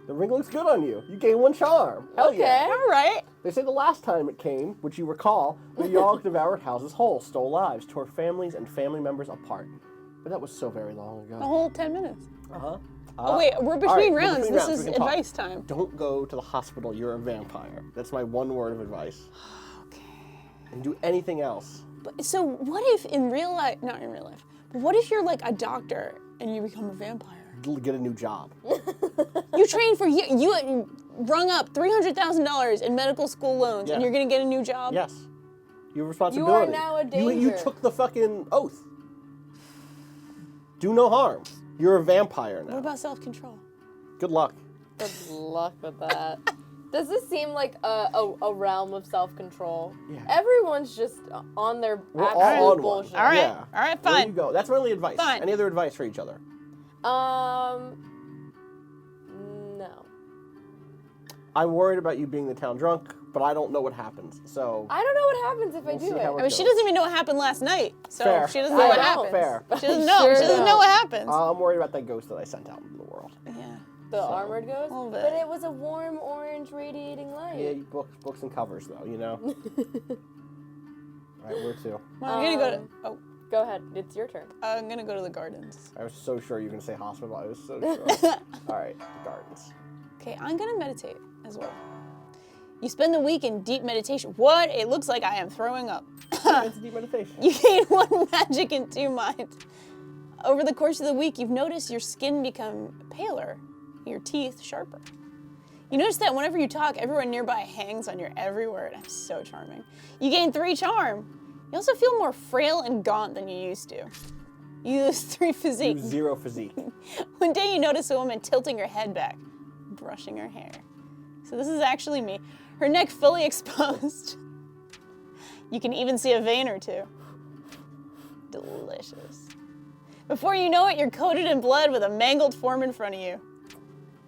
The ring looks good on you. You gain 1 charm. Hell yeah. All right. They say the last time it came, which you recall, the Yawgh devoured houses whole, stole lives, tore families and family members apart. But that was so very long A ago. whole 10 minutes. Uh-huh. Oh wait, we're all between right, rounds. between This rounds, is we can talk. advice time. Don't go to the hospital. You're a vampire. That's my one word of advice. Okay. And do anything else. But, so what if in real life, not in real life, but what if you're like a doctor and you become a vampire? Get a new job. You trained for you rung up $300,000 in medical school loans, and Yeah. you're gonna get a new job. Yes. You have responsibility. now a You danger. took the fucking oath. Do no harm. You're a vampire now. What about self-control? Good luck. Good luck with that. Does this seem like a realm of self-control? Yeah. Everyone's just on their We're all absolute on one. bullshit. All right, Yeah. all right, There fine. you go. That's my only advice. Fine. Any other advice for each other? No. I'm worried about you being the town drunk, but I don't know what happens. So I don't know what happens if I We'll do see it. how I mean, she doesn't even know what happened last night, so Fair. she doesn't know I what don't. happens. Fair. She doesn't know. Sure She doesn't don't. know what happens. I'm worried about that ghost that I sent out into the world. Yeah. The armored ghost? A little bit. But it was a warm orange radiating light. Yeah, books and covers though, you know. All right, where to? Well, I'm gonna go to. Oh, Go ahead. It's your turn. I'm gonna go to the gardens. I was so sure you were gonna say hospital. I was so sure. All right, gardens. Okay, I'm gonna meditate as well. You spend the week in deep meditation. What? It looks like I am throwing up. It's a deep meditation. You gain 1 magic and 2 mind. Over the course of the week, you've noticed your skin become paler, your teeth sharper. You notice that whenever you talk, everyone nearby hangs on your every word. I'm so charming. You gain 3 charm. You also feel more frail and gaunt than you used to. You lose 3 physique. 0 physique. One day you notice a woman tilting her head back, brushing her hair. So this is actually me. Her neck fully exposed. You can even see a vein or 2. Delicious. Before you know it, you're coated in blood with a mangled form in front of you.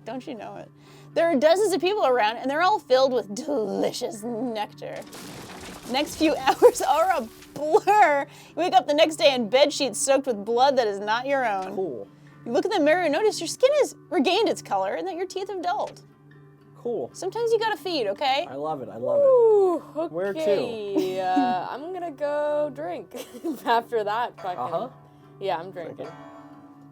Don't you know it? There are dozens of people around, and they're all filled with delicious nectar. Next few hours are a blur. You wake up the next day in bed sheets soaked with blood that is not your own. Cool. You look in the mirror and notice your skin has regained its color and that your teeth have dulled. Cool. Sometimes you gotta feed, okay? I love it. I love it. Ooh, okay. Where to? I'm gonna go drink after that fucking. Uh-huh. Yeah, I'm drinking. Drinking.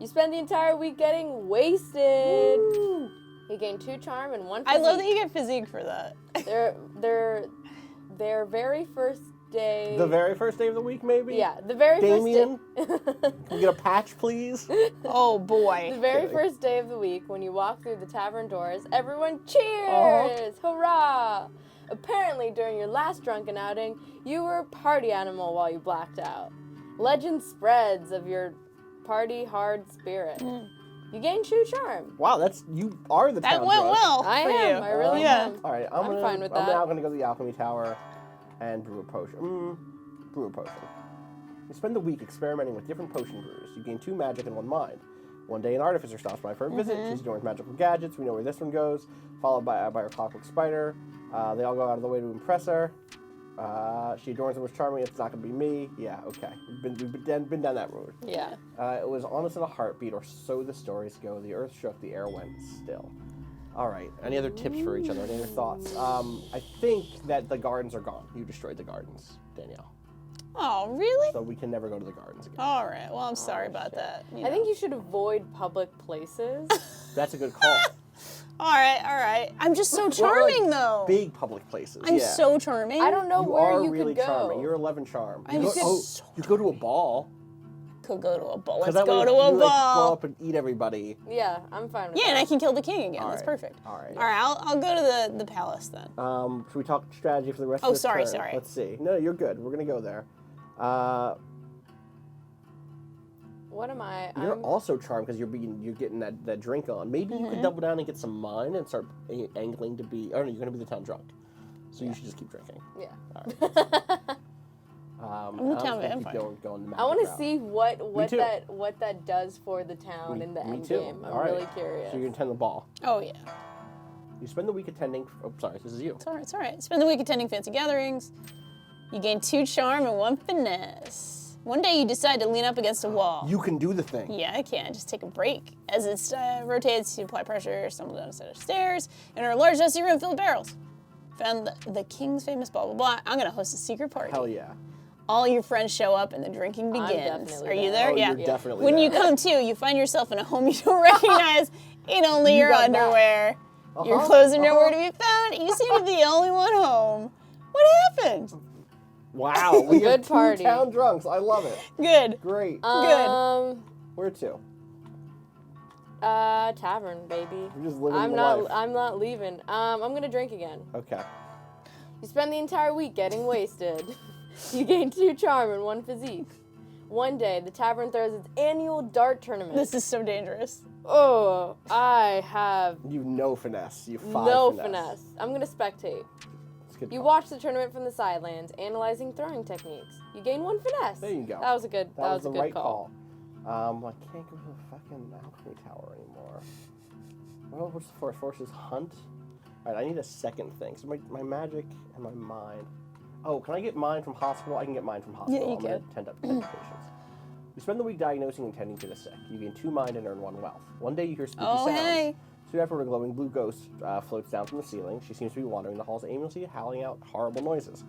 You spend the entire week getting wasted. You gain 2 charm and 1 I physique. love that you get physique for that. Their very first day. The very first day of the week, maybe? Yeah, the very Damien? first day. Can we get a patch, please? Oh boy. The very Kidding. first day of the week, when you walk through the tavern doors, everyone cheers! Hurrah! Apparently, during your last drunken outing, you were a party animal while you blacked out. Legend spreads of your party hard spirit. You gain 2 charm. Wow, you are the That town went drunk. well I for am. you. I really Yeah. am. All right, I'm fine with I'm that. now gonna go to the alchemy tower and brew a potion. Brew a potion. You spend the week experimenting with different potion brews. You gain 2 magic and 1 mind. One day, an artificer stops by for a visit. She's adorned with magical gadgets. We know where this one goes. Followed by her clockwork spider. They all go out of the way to impress her. She adorns them with charming. It's not gonna be me. Yeah, okay. We've been down that road. Yeah. It was honest in a heartbeat, or so the stories go. The earth shook, the air went still. All right. Any other tips for each other? Any other thoughts? I think that the gardens are gone. You destroyed the gardens, Danielle. Oh, really? So we can never go to the gardens again. All right. Well, I'm sorry about that. I think you should avoid public places. That's a good call. All right, all right. I'm just so Well, like, charming, though. Big public places. I'm yeah. so charming. I don't know You where are you really could go. charming. You're 11 charm. I'm You go, so you go to a ball. Could go to a ball. 'Cause Let's that go way to you, a like, blow ball. up and eat everybody. Yeah, I'm fine with Yeah, that. and I can kill the king again. All That's right. perfect. All right. All right, I'll go to the palace then. Should we talk strategy for the rest Oh, of this sorry, turn? sorry. Let's see. No, you're good. We're going to go there. What am I? You're also charmed because you're getting that drink on. Maybe you could double down and get some mine and start angling to be. Oh no, you're gonna be the town drunk, so you should just keep drinking. Yeah. I'm the town vampire. Going the I want to magic see what too. that does for the town in the Me end too. game. I'm All right. really curious. So you attend the ball. Oh, yeah. You spend the week attending. Oh, sorry, this is you. It's all right, it's all right. Spend the week attending fancy gatherings. You gain 2 charm and 1 finesse. One day you decide to lean up against a wall. You can do the thing. Yeah, I can. Just take a break. As it rotates, you apply pressure, stumble down a set of stairs, enter a large dusty room filled with barrels. Found the king's famous blah, blah, blah. I'm going to host a secret party. Hell yeah. All your friends show up and the drinking begins. definitely Are you there. there? Oh, Yeah. you're definitely When there. you come to, you find yourself in a home you don't recognize in only You your got that. underwear. Your Uh-huh, clothes are nowhere uh-huh. to be found. You seem to be the only one home. What happened? Wow, we Good have 2 party. town drunks. I love it. Good. Great. Where to? Tavern, baby. You're just living I'm the not. life. I'm not leaving. I'm gonna drink again. Okay. You spend the entire week getting wasted. You gain 2 charm and 1 physique. One day, the tavern throws its annual dart tournament. This is so dangerous. Oh, I have You no finesse. You 5 no finesse. I'm gonna spectate. It's good You call. watch the tournament from the sidelines, analyzing throwing techniques. You gain 1 finesse. There you go. That was a good. That was a the good right call. call. I can't go to the fucking alchemy tower anymore. Well, what's the force? Force is hunt. All right, I need a second thing. So my magic and my mind. Oh, can I get mine from hospital? I can get mine from hospital. you I'm gonna can. tend up 10 patients. You spend the week diagnosing and tending to the sick. You gain 2 mind and earn 1 wealth. One day you hear spooky Oh, sounds. hey. Soon afterward, a glowing blue ghost floats down from the ceiling. She seems to be wandering the halls aimlessly, howling out horrible noises.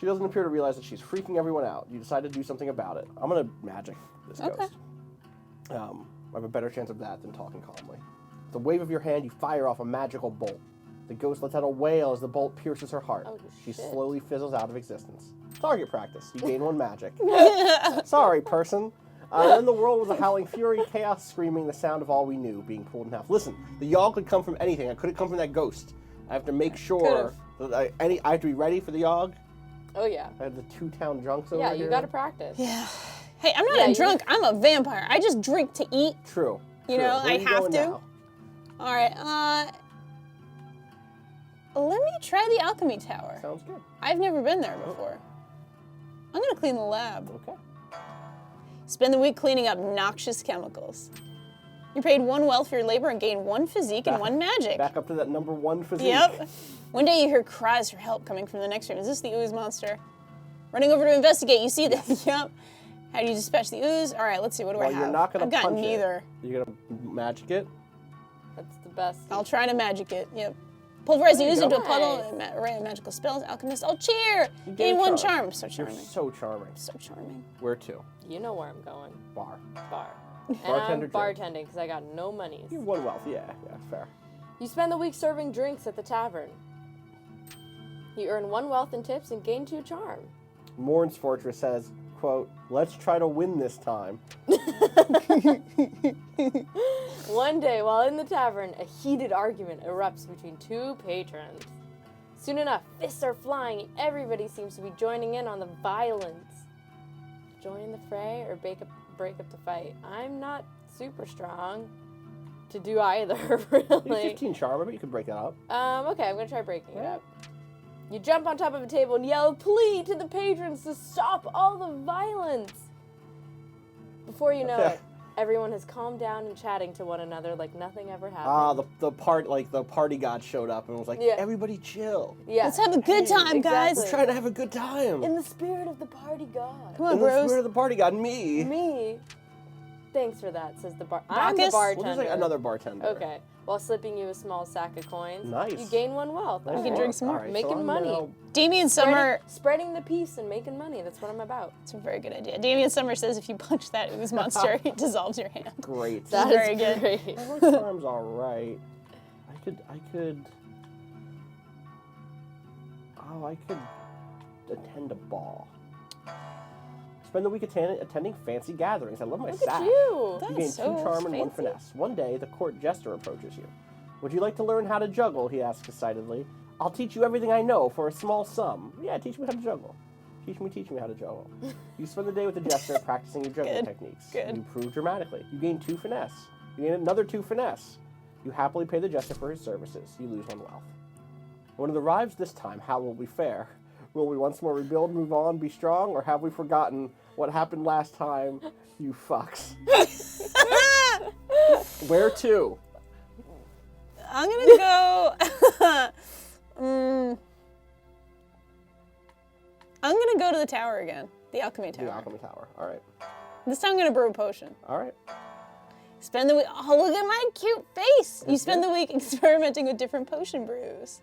She doesn't appear to realize that she's freaking everyone out. You decide to do something about it. I'm gonna magic this Okay. ghost. I have a better chance of that than talking calmly. With a wave of your hand, you fire off a magical bolt. The ghost lets out a wail as the bolt pierces her heart. Oh, She shit. slowly fizzles out of existence. Target practice. You gain 1 magic. Sorry, person. Then the world was a howling fury, chaos screaming, the sound of all we knew being pulled in half. Listen, the Yawgh could come from anything. I couldn't come from that ghost. I have to make sure that I have to be ready for the Yawgh. Oh yeah. I have the 2 town drunks over Yeah, here. you gotta practice. Yeah. Hey, I'm not Yeah, a you- drunk. I'm a vampire. I just drink to eat. True. You true. know, Where I are you have going to. now? All right. Let me try the alchemy tower. Sounds good. I've never been there before. I'm gonna clean the lab. Okay. Spend the week cleaning up noxious chemicals. You're paid 1 wealth for your labor and gain 1 physique and 1 magic. Back up to that number 1 physique. Yep. One day you hear cries for help coming from the next room. Is this the ooze monster? Running over to investigate, you see that. Yep. How do you dispatch the ooze? All right, let's see. What do I Well, have? you're not gonna I've got punch neither. it. You're gonna magic it. That's the best. I'll try to magic it. Yep. Pulverize the There you ooze go. into a puddle. Nice. Array of magical spells. Alchemist. Oh, cheer! You Gain gain 1 charm. charm. So You're charming. so charming. So charming. Where to? You know where I'm going. Bar. Bar. Bartender And drink. I'm bartending because I got no monies. You have 1 wealth. Yeah, fair. You spend the week serving drinks at the tavern. You earn 1 wealth in tips and gain 2 charm. Morn's Fortress says, quote, let's try to win this time. One day, while in the tavern, a heated argument erupts between 2 patrons. Soon enough, fists are flying and everybody seems to be joining in on the violence. Join the fray or break up the fight. I'm not super strong to do either, You have really. 15 charm, but you could break that up. Okay, I'm gonna try breaking it up. You jump on top of a table and yell, "Plea to the patrons to stop all the violence!" Before you know it, everyone has calmed down and chatting to one another like nothing ever happened. The party god showed up and was like, Yeah. everybody chill. Yeah. Let's have a good time, guys. exactly. We're trying to have a good time. In the spirit of the party god. Come on, In the bros. spirit of the party god, me. Me. Thanks for that, says the I'm the Bacchus? bartender. Well, there's like another bartender. Okay. While slipping you a small sack of coins. Nice. You gain 1 wealth. Nice We can work. drink some more. All right, Making so I'm money. now- Damien Summer. Spreading the peace and making money. That's what I'm about. It's a very good idea. Damien Summer says if you punch that ooze monster, it dissolves your hand. Great. That very is good. great. My charm's all right. I could attend a ball. Spend the week attending fancy gatherings. I love my Look sack. at you. That You gain is 2 so charm and 1 fancy. finesse. One day, the court jester approaches you. Would you like to learn how to juggle? He asks excitedly. I'll teach you everything I know for a small sum. Yeah, teach me how to juggle. Teach me how to juggle. You spend the day with the jester practicing your juggling Good, techniques. good. You prove dramatically. You gain 2 finesse. You gain another 2 finesse. You happily pay the jester for his services. You lose 1 wealth. When it arrives this time, how will we fare? Will we once more rebuild, move on, be strong, or have we forgotten what happened last time, you fucks? Where to? I'm gonna go. I'm gonna go to the tower again, the alchemy tower. The Alchemy Tower. All right. This time I'm gonna brew a potion. All right. Spend the week. Oh, look at my cute face! You spend the week experimenting with different potion brews.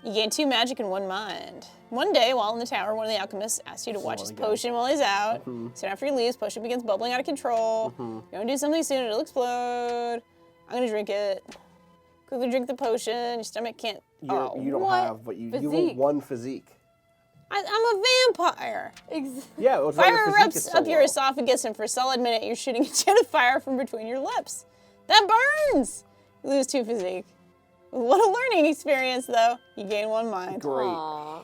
You gain 2 magic and 1 mind. One day, while in the tower, one of the alchemists asks you to watch his again. potion while he's out. Soon after he leaves, potion begins bubbling out of control. You're gonna do something soon, it'll explode. I'm gonna drink it. Quickly drink the potion. Your stomach can't. You don't what? have, but you Physique. want one physique. I'm a vampire. Yeah, it was right, Fire your physique is erupts so up your low. esophagus, and for a solid minute, you're shooting a jet of fire from between your lips. That burns! You lose 2 physique. What a learning experience, though. You gain 1 mind. Great. Aw.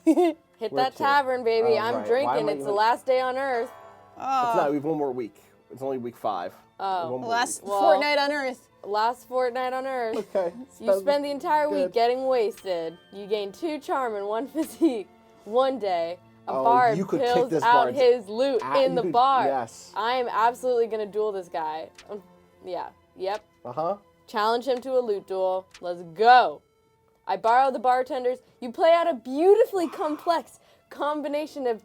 Where Hit that to? tavern, baby. Oh, I'm right. Why drinking. am I It's the even- last day on Earth. It's not. We have one more week. It's only week 5. Oh. One more Last week. Well- fortnight on Earth. Last fortnight on Earth. Okay. You spend the entire week Good. getting wasted. You gain 2 charm and 1 physique. One day, a Oh, bard you could kick pills this out bard's his loot in the bar. Yes. I am absolutely gonna duel this guy. Yeah. Yep. Challenge him to a loot duel. Let's go. I borrow the bartenders. You play out a beautifully complex combination of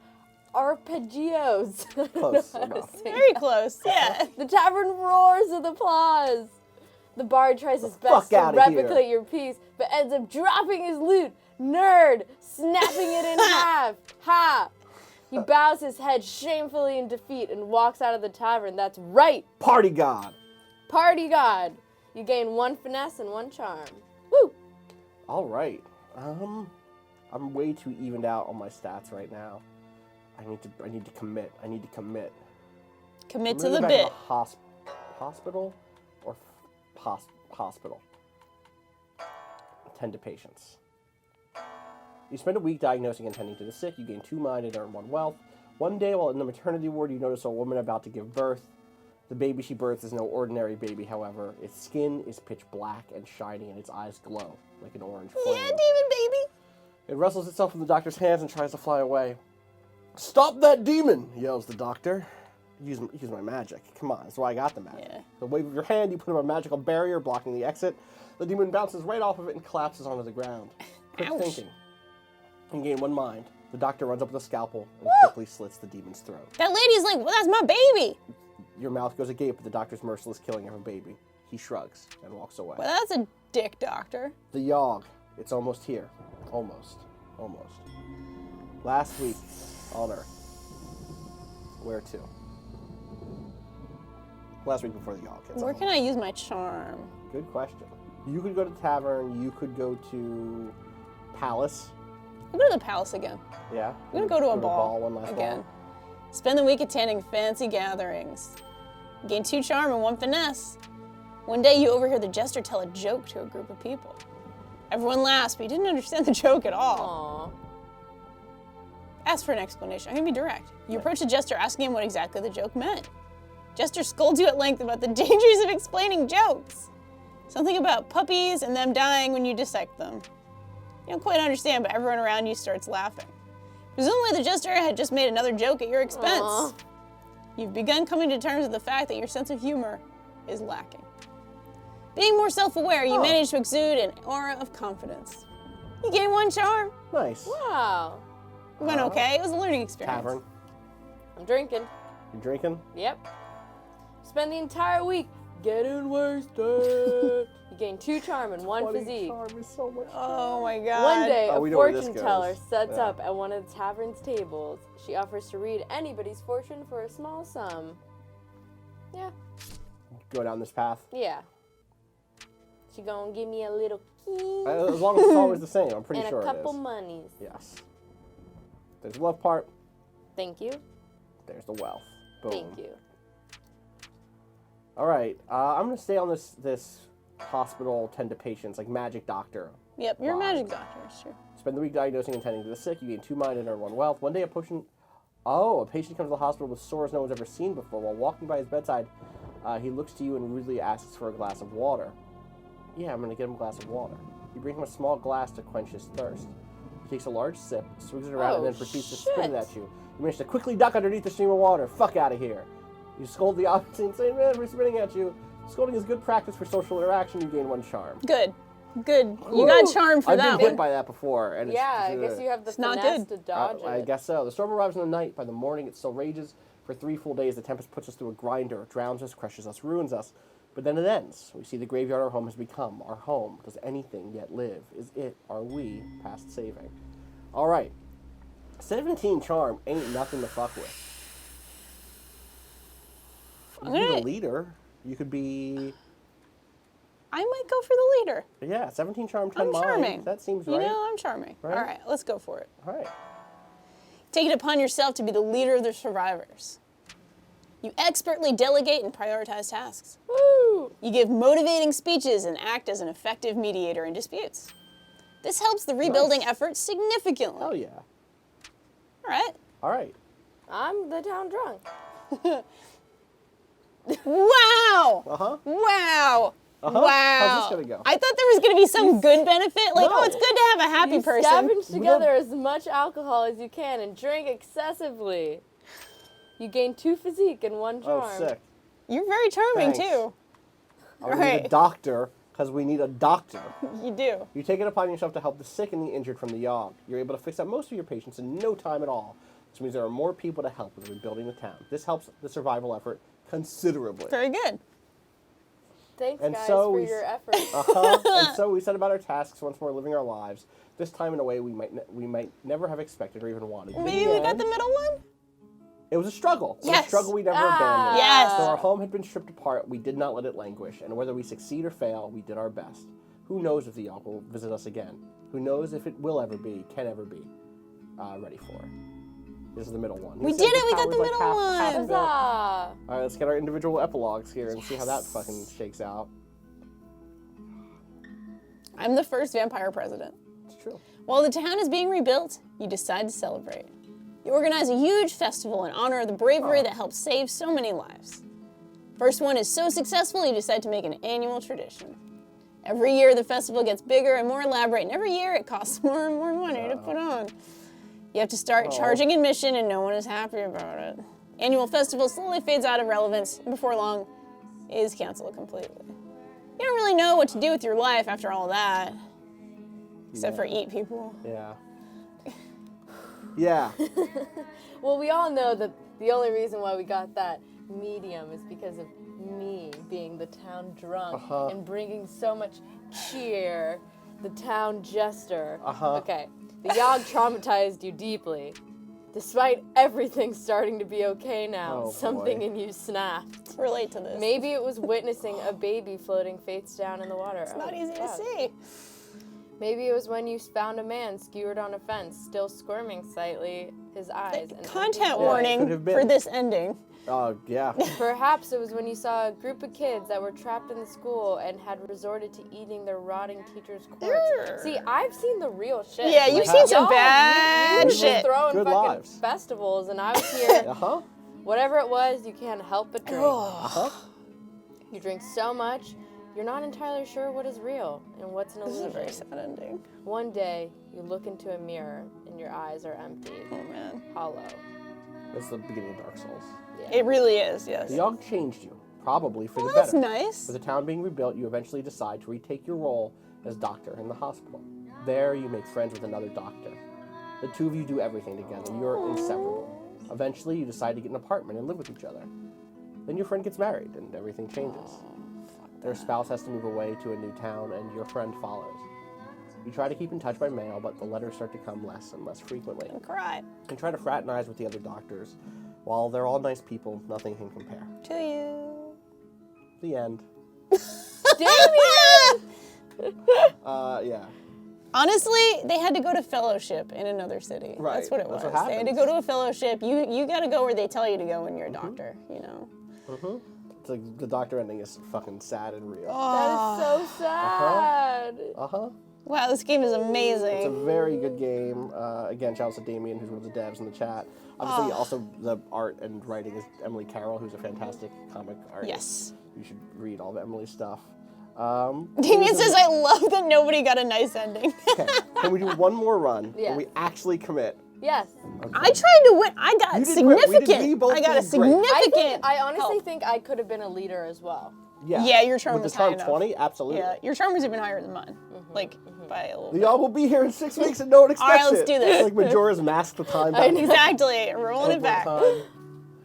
arpeggios. I don't Close know how to enough. say Very close, yeah. The tavern roars with applause. The bard tries his best fuck to outta here. replicate your piece, but ends up dropping his loot. Nerd! Snapping it in half. Ha! He bows his head shamefully in defeat and walks out of the tavern. That's right! Party god. Party god! You gain 1 finesse and 1 charm. Woo! All right. I'm way too evened out on my stats right now. I need to commit. Commit I'm to gonna the go back bit. to hospital or hospital. Tend to patients. You spend a week diagnosing and tending to the sick. You gain 2 mind and earn 1 wealth. One day, while in the maternity ward, you notice a woman about to give birth. The baby she births is no ordinary baby, however. Its skin is pitch black and shiny, and its eyes glow like an orange flame. Yeah, demon baby. It wrestles itself from the doctor's hands and tries to fly away. "Stop that demon!" yells the doctor. Use my magic. Come on, that's why I got the magic. Yeah. The wave of your hand, you put up a magical barrier blocking the exit. The demon bounces right off of it and collapses onto the ground. Quick Ouch. thinking. You gain 1 mind. The doctor runs up with a scalpel and quickly slits the demon's throat. That lady's like, well, that's my baby. Your mouth goes agape at the doctor's merciless killing of a baby. He shrugs and walks away. Well, that's a dick doctor. The Yawgh. It's almost here. Almost. Last week on Earth. Where to? Last week before the Yawgh. It's Where on. can I use my charm? Good question. You could go to the tavern. You could go to Palace. I'll go to the palace again. Yeah. I'm gonna go to a ball one last again. ball. Spend the week attending fancy gatherings. Gain 2 charm and 1 finesse. One day you overhear the jester tell a joke to a group of people. Everyone laughs, but you didn't understand the joke at all. Aww. Ask for an explanation. I'm gonna be direct. You approach the jester asking him what exactly the joke meant. Jester scolds you at length about the dangers of explaining jokes. Something about puppies and them dying when you dissect them. You don't quite understand, but everyone around you starts laughing. Presumably the jester had just made another joke at your expense. Aw. You've begun coming to terms with the fact that your sense of humor is lacking. Being more self-aware, you manage to exude an aura of confidence. You gain 1 charm. Nice. Wow. It went okay. It was a learning experience. Tavern. I'm drinking. You drinking? Yep. Spend the entire week getting wasted. You gain 2 charm and 1 physique. Charm is so much Oh my god. One day, Oh, a we know where this fortune goes. teller sets Yeah. up at one of the tavern's tables. She offers to read anybody's fortune for a small sum. Yeah, Go down this path. yeah. She gonna give me a little key As long as it's always the same, I'm pretty and sure a couple it is. monies. Yes. There's the love part. Thank you. There's the wealth. Boom. Thank you. All right. I'm gonna stay on this hospital, tend to patients, like magic doctor. Yep, you're a Wow. magic doctor, sure. Spend the week diagnosing and tending to the sick. You gain 2 mind and earn 1 wealth. One day, a patient comes to the hospital with sores no one's ever seen before. While walking by his bedside, he looks to you and rudely asks for a glass of water. Yeah, I'm gonna get him a glass of water. You bring him a small glass to quench his thirst. He takes a large sip, swings it around, and then proceeds to spit it at you. You manage to quickly duck underneath the stream of water. Fuck out of here. You scold the audience and say, "Man, we're spitting at you." Scolding is good practice for social interaction. You gain 1 charm. Good. Good. You got charmed for I've that been hit one. by that before, and Yeah, I it's, guess you have the It's not finesse good. to dodge it. I guess so. The storm arrives in the night. By the morning, it still rages. For 3 full days, the tempest puts us through a grinder. It drowns us, crushes us, ruins us. But then it ends. We see the graveyard our home has become. Our home. Does anything yet live? Is it, are we, past saving? All right. 17 charm ain't nothing to fuck with. You could be the leader. You could be... I might go for the leader. Yeah, 17 charm, 10 I'm mind. charming. That seems right. You know, I'm charming. Right? All right, let's go for it. All right. Take it upon yourself to be the leader of the survivors. You expertly delegate and prioritize tasks. Woo! You give motivating speeches and act as an effective mediator in disputes. This helps the rebuilding effort significantly. Oh, yeah. All right. All right. I'm the town drunk. Wow! Uh-huh. Wow! Uh-huh. Wow! How's this gonna go? I thought there was gonna be some good benefit. Like, No. oh, it's good to have a happy You person. scavenge together as much alcohol as you can and drink excessively. You gain 2 physique and 1 charm. Oh, sick. You're very charming Thanks. too. We need a Right. doctor, because we need a doctor. You do. You take it upon yourself to help the sick and the injured from the Yawgh. You're able to fix up most of your patients in no time at all, which means there are more people to help with rebuilding the town. This helps the survival effort considerably. Very good. Thanks, And guys, so for we- your efforts. And so we set about our tasks once more, living our lives. This time in a way we might never have expected or even wanted. In Maybe we got end, the middle one? It was a struggle. It was Yes. a struggle we never abandoned. Yes. So our home had been stripped apart. We did not let it languish. And whether we succeed or fail, we did our best. Who knows if the Yawgh will visit us again? Who knows if it will ever be, can ever be, ready for it? This is the middle one. We said did it, the we got town the was middle half one. built. Huzzah! All right, let's get our individual epilogues here and see how that fucking shakes out. I'm the first vampire president. It's true. While the town is being rebuilt, you decide to celebrate. You organize a huge festival in honor of the bravery that helped save so many lives. First one is so successful, you decide to make an annual tradition. Every year, the festival gets bigger and more elaborate, and every year it costs more and more money to put on. You have to start charging admission, and no one is happy about it. Annual festival slowly fades out of relevance, and before long, is canceled completely. You don't really know what to do with your life after all that, except for eat people. Yeah. Yeah. Well, we all know that the only reason why we got that medium is because of me being the town drunk and bringing so much cheer, the town jester. Okay, the Yawgh traumatized you deeply. Despite everything starting to be okay now, Oh, something boy. in you snapped. Relate to this. Maybe it was witnessing a baby floating face down in the water. It's not easy to fuck. see. Maybe it was when you found a man skewered on a fence, still squirming slightly, his eyes. and Content empty could warning have been. for this ending. Oh, yeah. Perhaps it was when you saw a group of kids that were trapped in the school and had resorted to eating their rotting teacher's corpse. See, I've seen the real shit. Yeah, you've seen some y'all, bad you were shit. just throwing Good fucking lives. festivals, and I was here. Uh-huh. Whatever it was, you can't help but drink. Uh-huh. You drink so much, you're not entirely sure what is real and what's an This is a illusion. very sad ending. One day, you look into a mirror and your eyes are empty, Oh man. hollow. That's the beginning of Dark Souls. It really is, yes. The Yawgh changed you, probably for Oh, the that's better. nice. With the town being rebuilt, you eventually decide to retake your role as doctor in the hospital. There, you make friends with another doctor. The two of you do everything together. You're inseparable. Eventually, you decide to get an apartment and live with each other. Then your friend gets married, and everything changes. Their spouse has to move away to a new town, and your friend follows. You try to keep in touch by mail, but the letters start to come less and less frequently. And cry. You try to fraternize with the other doctors. While they're all nice people, nothing can compare. To you. The end. Damien! Yeah. Honestly, they had to go to fellowship in another city. Right, That's what it was. that's what They had to happens. go to a fellowship. You got to go where they tell you to go when you're a doctor, you know. It's like the doctor ending is fucking sad and real. That is so sad. Uh-huh. Wow, this game is It's a amazing. very good game. Again, shout out to Damien, who's one of the devs in the chat. Obviously, also the art and writing is Emily Carroll, who's a fantastic comic artist. Yes. You should read all of Emily's stuff. Damien says, I love that nobody got a nice ending. Okay, can we do one more run Yes. where we actually commit? Yes. I tried to win. I got You did great. significant. We both I got a did great. significant. I honestly help. think I could have been a leader as well. Yeah, your charm With was the charm high enough. 20, absolutely. Yeah, your charm was even higher than mine. Like, by a little The bit. Yawgh will be here in 6 weeks and no one expects right, let's it. do this. It's like Majora's Mask the time. I know. Exactly. Rolling it back.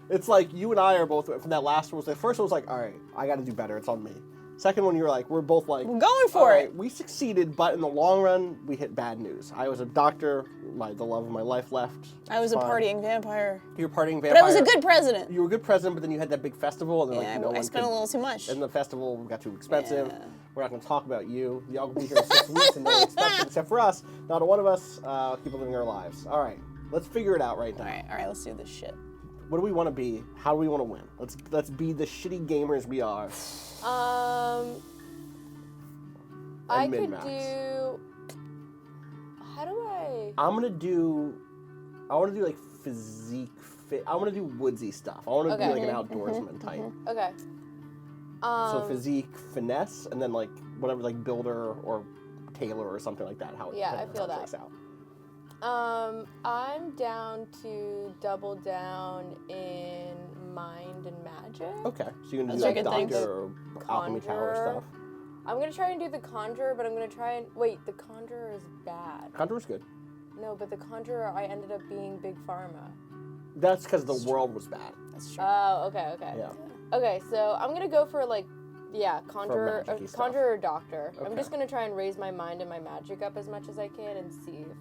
It's like you and I are both from that last one. The first one was like, all right, I got to do better. It's on me. Second one, you were like, we're both like, We're going for all right, it. we succeeded, but in the long run, we hit bad news. I was a doctor. The love of my life left. I was a Fine. partying vampire. You were partying vampire. But I was a good president. You were a good president, but then you had that big festival, and then Yeah, like no I one spent could, a little too much. and the festival got too expensive. Yeah. We're not going to talk about you. Y'all will be here in 6 weeks, and no one expects it except for us. Not one of us. Keep living our lives. All right, let's figure it out right now. All right, let's do this shit. What do we want to be? How do we want to win? Let's be the shitty gamers we are. I And could min-max. do. How do I? I want to do like physique fit. I want to do woodsy stuff. I want to Okay. be like an outdoorsman type. Okay. So physique, finesse, and then like whatever, like builder or tailor or something like that. How it Yeah, I how it feel that. works out. I'm down to double down in mind and magic. Okay, so you're gonna Those do are like good things. doctor or alchemy tower Conjurer. stuff. I'm gonna try and do the conjurer, but I'm gonna try and wait. The conjurer is bad. Conjurer's good. No, but the conjurer, I ended up being big pharma. That's because the world was bad. That's true. Oh, okay. Yeah. Okay, so I'm gonna go for like, yeah, conjurer, magic-y stuff. conjurer or doctor. I'm Okay. just gonna try and raise my mind and my magic up as much as I can and see if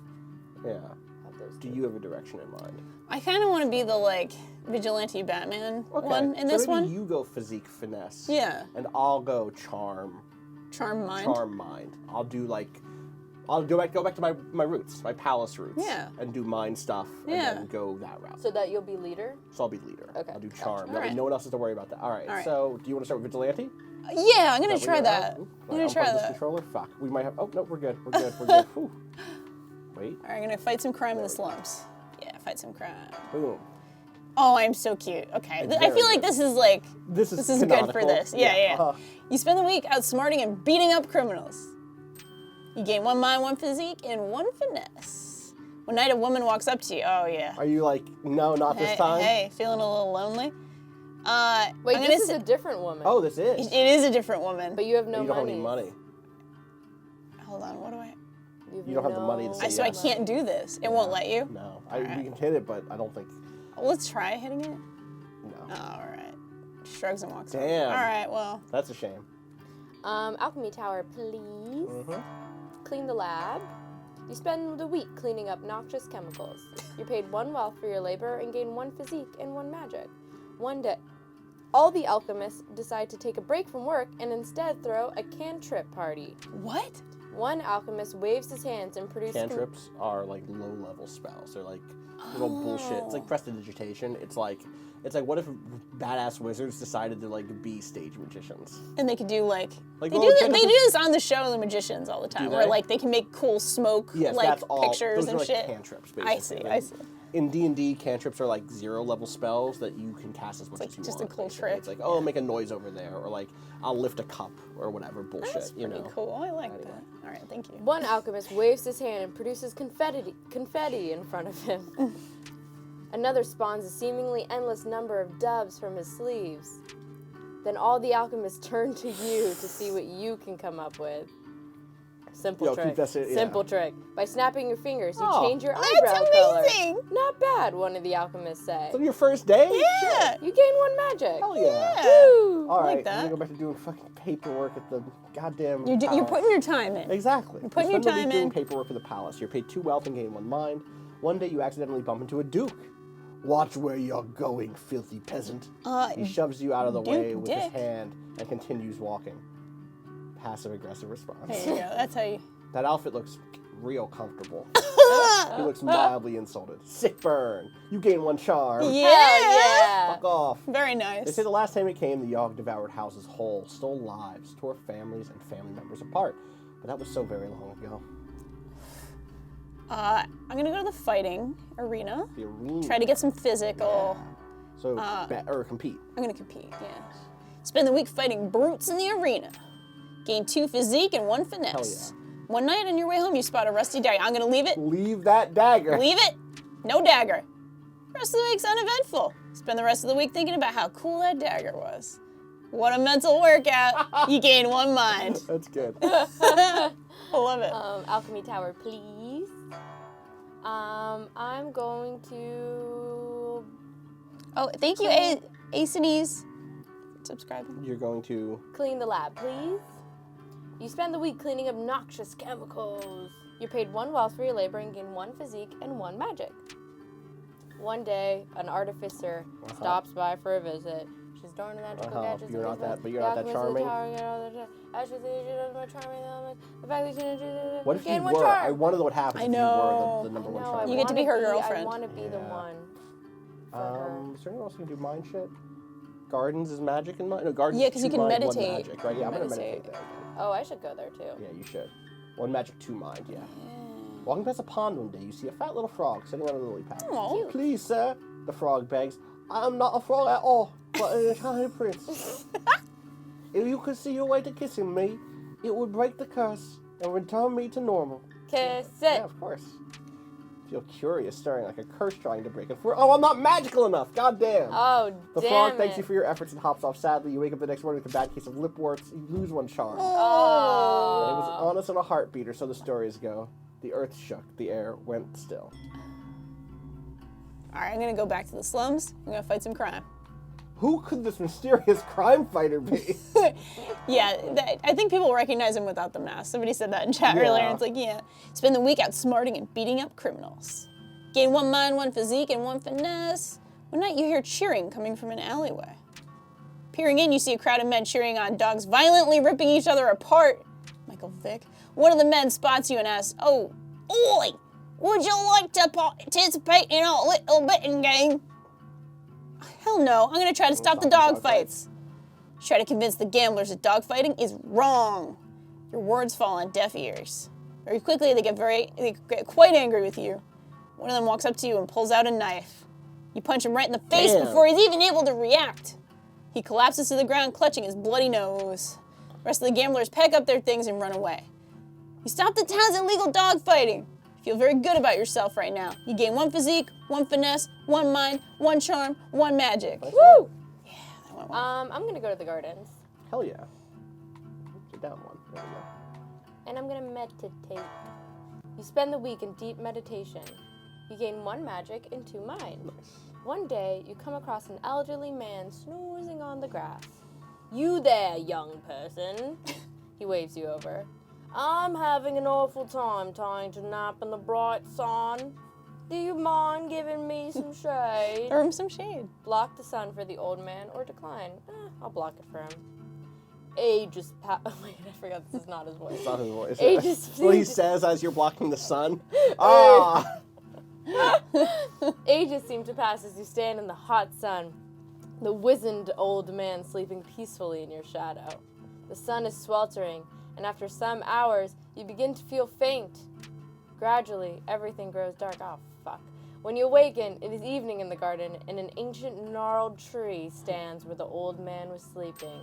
Yeah. I have those Do two. you have a direction in mind? I kind of want to be the like vigilante Batman Okay. one in so this maybe one. you go physique, finesse. Yeah, And I'll go charm. charm mind. Charm mind. I'll go back to my roots, my palace roots. Yeah. And do mind stuff. Yeah. And then go that route. So that you'll be leader. So I'll be leader. Okay, I'll do gotcha. charm. That way Alright. no one else has to worry about that. All right. All right. So do you want to start with vigilante? Yeah, I'm gonna Is that try what you're that. at? Ooh, I'm gonna try unplug this that. controller. Fuck. We might have. Oh no, we're good. We're good. We're good. Whew. Wait. All right, I'm gonna fight some crime in the There we go. slums. Yeah, fight some crime. Boom. Oh, I'm so cute. Okay, It's I very for like good. this is like This this is is good for canonical. this. Yeah. Uh-huh. You spend the week outsmarting and beating up criminals. You gain 1 mind, 1 physique, and 1 finesse. One night a woman walks up to you. Oh yeah. Are you like no, not this time? Hey, feeling a little lonely? Wait, I'm gonna this is say- a different woman. Oh, this is. It is a different woman. But you have no you don't have money. any money. Hold on, what do I? You don't have the money to say So I yes. can't do this. It won't let you. No, Alright. we can hit it, but I don't think. Well, let's try hitting it. No, All right. Shrugs and walks. Damn. Off. All right. Well. that's a shame. Alchemy tower, please. Mhm. Clean the lab. You spend the week cleaning up noxious chemicals. You're paid 1 wealth for your labor and gain 1 physique and 1 magic. One day, all the alchemists decide to take a break from work and instead throw a cantrip party. What? One alchemist waves his hands and produces Cantrips are like low-level spells. They're like little bullshit. It's like prestidigitation. It's like what if badass wizards decided to like be stage magicians? And they could do like Like, they well, do can't they have do this- this on the show, The Magicians, all the time, Do where they? like they can make cool smoke Yes, like that's all. pictures Those and are like shit. cantrips, I see. basically. I see. In D&D, cantrips are like 0-level spells that you can cast as much like as you just want. a cool basically. trick. It's like, oh, I'll make a noise over there, or like I'll lift a cup or whatever bullshit. That's you pretty know. cool. I like that. All right, thank you. One alchemist waves his hand and produces confetti in front of him. Another spawns a seemingly endless number of doves from his sleeves. Then all the alchemists turn to you to see what you can come up with. Simple Yo, trick. keep that- yeah. Simple trick. By snapping your fingers, you Oh, change your That's eyebrow color. amazing. Not bad, one of the alchemists say. So your first day? Yeah. You gain 1 magic. Hell yeah. Woo! All I like right, that. I'm gonna go back to doing fucking paperwork at the goddamn. You're palace. putting your time in. Exactly. You're putting your spending the week time doing in. paperwork for the palace. You're paid 2 wealth and gain 1 mind. One day you accidentally bump into a duke. Watch where you're going, filthy peasant. He shoves you out of the way Duke with his dick. hand and continues walking. Passive aggressive response. There you go. That's how you. That outfit looks real comfortable. He looks mildly insulted. Sick burn. You gain 1 charm. Yeah. Yeah. Fuck off. Very They nice. say the last time it came, the Yawgh devoured houses whole, stole lives, tore families and family members apart. But that was so very long ago. I'm gonna go to the fighting arena. The arena. Try to get some physical. So, or compete. I'm gonna compete. Yeah. Spend the week fighting brutes in the arena. Gain 2 physique and 1 finesse. Hell One night on your way home, you spot a rusty dagger. I'm gonna leave it. Leave that dagger. Leave it. No dagger. Rest of the week's uneventful. Spend the rest of the week thinking about how cool that dagger was. What a mental workout. You gain 1 mind. That's good. I love it. Alchemy tower, please. I'm going to. Oh, thank you, Acenese, for subscribing. You're going to... Clean the lab, please. You spend the week cleaning up noxious chemicals. You're paid 1 wealth for your labor and gain 1 physique and 1 magic. One day, an artificer stops by for a visit. She's adorned with magical gadgets. You're not that charming. What if you were? I want to know what happens if you were the number one charmer. You get to be her girlfriend. I want to be the one for her. Is there anyone else who can do mind shit? Gardens is magic and mind? No, gardens Yeah, because you can 2 mind, 1 meditate. magic, right? Yeah, I'm going to meditate there. Oh, I should go there too. Yeah, you should. 1 magic, 2 mind, yeah. Walking past a pond one day, you see a fat little frog sitting on a lily pad. Aww. Please, sir, the frog begs, I am not a frog at all, but an Italian prince. If you could see your way to kissing me, it would break the curse and return me to normal. Kiss it. Yeah, of course. Feel curious, staring like a curse trying to break it. Oh, I'm not magical enough! God damn! Oh, The frog thanks you for your efforts and hops off sadly. You wake up the next morning with a bad case of lip warts. You lose 1 charm. Oh. It was honest and a heartbeat, or so the stories go. The earth shook. The air went still. All right, I'm gonna go back to the slums. I'm gonna fight some crime. Who could this mysterious crime fighter be? Yeah, I think people recognize him without the mask. Somebody said that in chat earlier, and it's like, yeah. Spend the week outsmarting and beating up criminals. Gain 1 mind, 1 physique, and 1 finesse. One night you hear cheering coming from an alleyway. Peering in, you see a crowd of men cheering on dogs, violently ripping each other apart. Michael Vick. One of the men spots you and asks, "Oh, oi, would you like to participate in a little betting game?" Hell no, I'm gonna try to stop the dog fights. Try to convince the gamblers that dog fighting is wrong. Your words fall on deaf ears. Very quickly, they get quite angry with you. One of them walks up to you and pulls out a knife. You punch him right in the face before he's even able to react. He collapses to the ground, clutching his bloody nose. The rest of the gamblers pack up their things and run away. You stop the town's illegal dog fighting. You feel very good about yourself right now. You gain 1 physique, 1 finesse, 1 mind, 1 charm, 1 magic. Woo! Yeah, that went well. I'm gonna go to the gardens. Hell yeah. Get down 1. There we go. And I'm gonna meditate. You spend the week in deep meditation. You gain 1 magic and 2 mind. Nice. One day, you come across an elderly man snoozing on the grass. You there, young person. He waves you over. I'm having an awful time trying to nap in the bright sun. Do you mind giving me some shade? Throw him some shade. Block the sun for the old man or decline. I'll block it for him. Ages pass. Wait, I forgot this is not his voice. It's not his voice. Ages. What he says as you're blocking the sun. Ah. Ages seem to pass as you stand in the hot sun. The wizened old man sleeping peacefully in your shadow. The sun is sweltering, and after some hours, you begin to feel faint. Gradually, everything grows dark. Oh, fuck. When you awaken, it is evening in the garden, and an ancient gnarled tree stands where the old man was sleeping.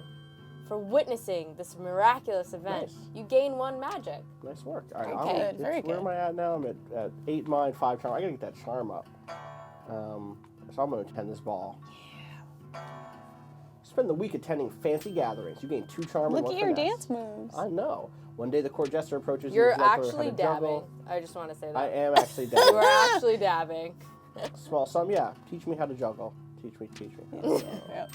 For witnessing this miraculous event, you gain 1 magic. Nice work. All right, Okay, very Where am I at now? I'm at 8 mind, 5 charm. I gotta get that charm up. So I'm gonna attend this ball. Yeah. Spend the week attending fancy gatherings. You gain 2 charm and 1 Look at your finesse. dance moves. I know. One day the court jester approaches You're you. You're actually dabbing. I just want to say that. I am actually dabbing. You are actually dabbing. Small sum, yeah. Teach me how to juggle. Teach me. Yep.